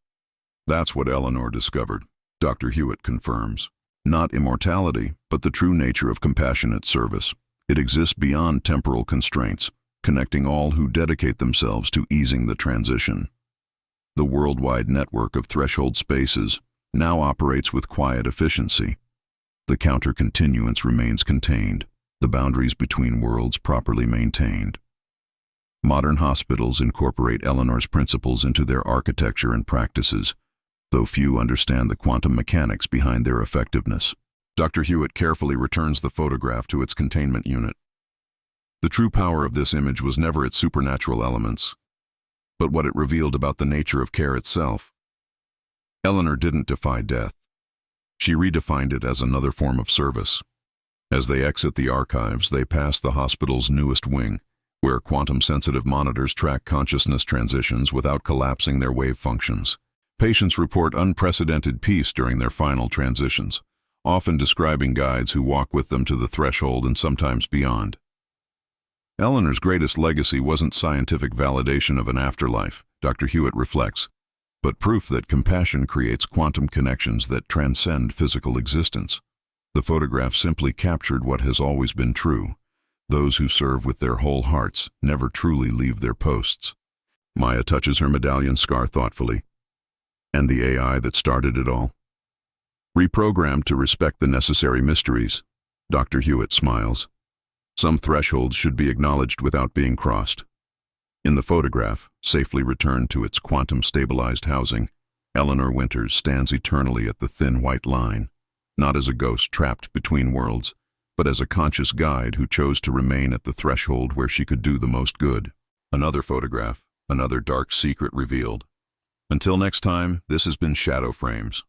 That's what Eleanor discovered, Dr. Hewitt confirms. Not immortality, but the true nature of compassionate service. It exists beyond temporal constraints, connecting all who dedicate themselves to easing the transition. The worldwide network of threshold spaces now operates with quiet efficiency. The counter-continuance remains contained, the boundaries between worlds properly maintained. Modern hospitals incorporate Eleanor's principles into their architecture and practices, though few understand the quantum mechanics behind their effectiveness. Dr. Hewitt carefully returns the photograph to its containment unit. The true power of this image was never its supernatural elements, but what it revealed about the nature of care itself. Eleanor didn't defy death. She redefined it as another form of service. As they exit the archives, they pass the hospital's newest wing, where quantum-sensitive monitors track consciousness transitions without collapsing their wave functions. Patients report unprecedented peace during their final transitions, often describing guides who walk with them to the threshold and sometimes beyond. Eleanor's greatest legacy wasn't scientific validation of an afterlife, Dr. Hewitt reflects, but proof that compassion creates quantum connections that transcend physical existence. The photograph simply captured what has always been true. Those who serve with their whole hearts never truly leave their posts. Maya touches her medallion scar thoughtfully. And the AI that started it all? Reprogrammed to respect the necessary mysteries, Dr. Hewitt smiles. Some thresholds should be acknowledged without being crossed. In the photograph, safely returned to its quantum-stabilized housing, Eleanor Winters stands eternally at the thin white line, not as a ghost trapped between worlds, but as a conscious guide who chose to remain at the threshold where she could do the most good. Another photograph, another dark secret revealed. Until next time, this has been Shadow Frames.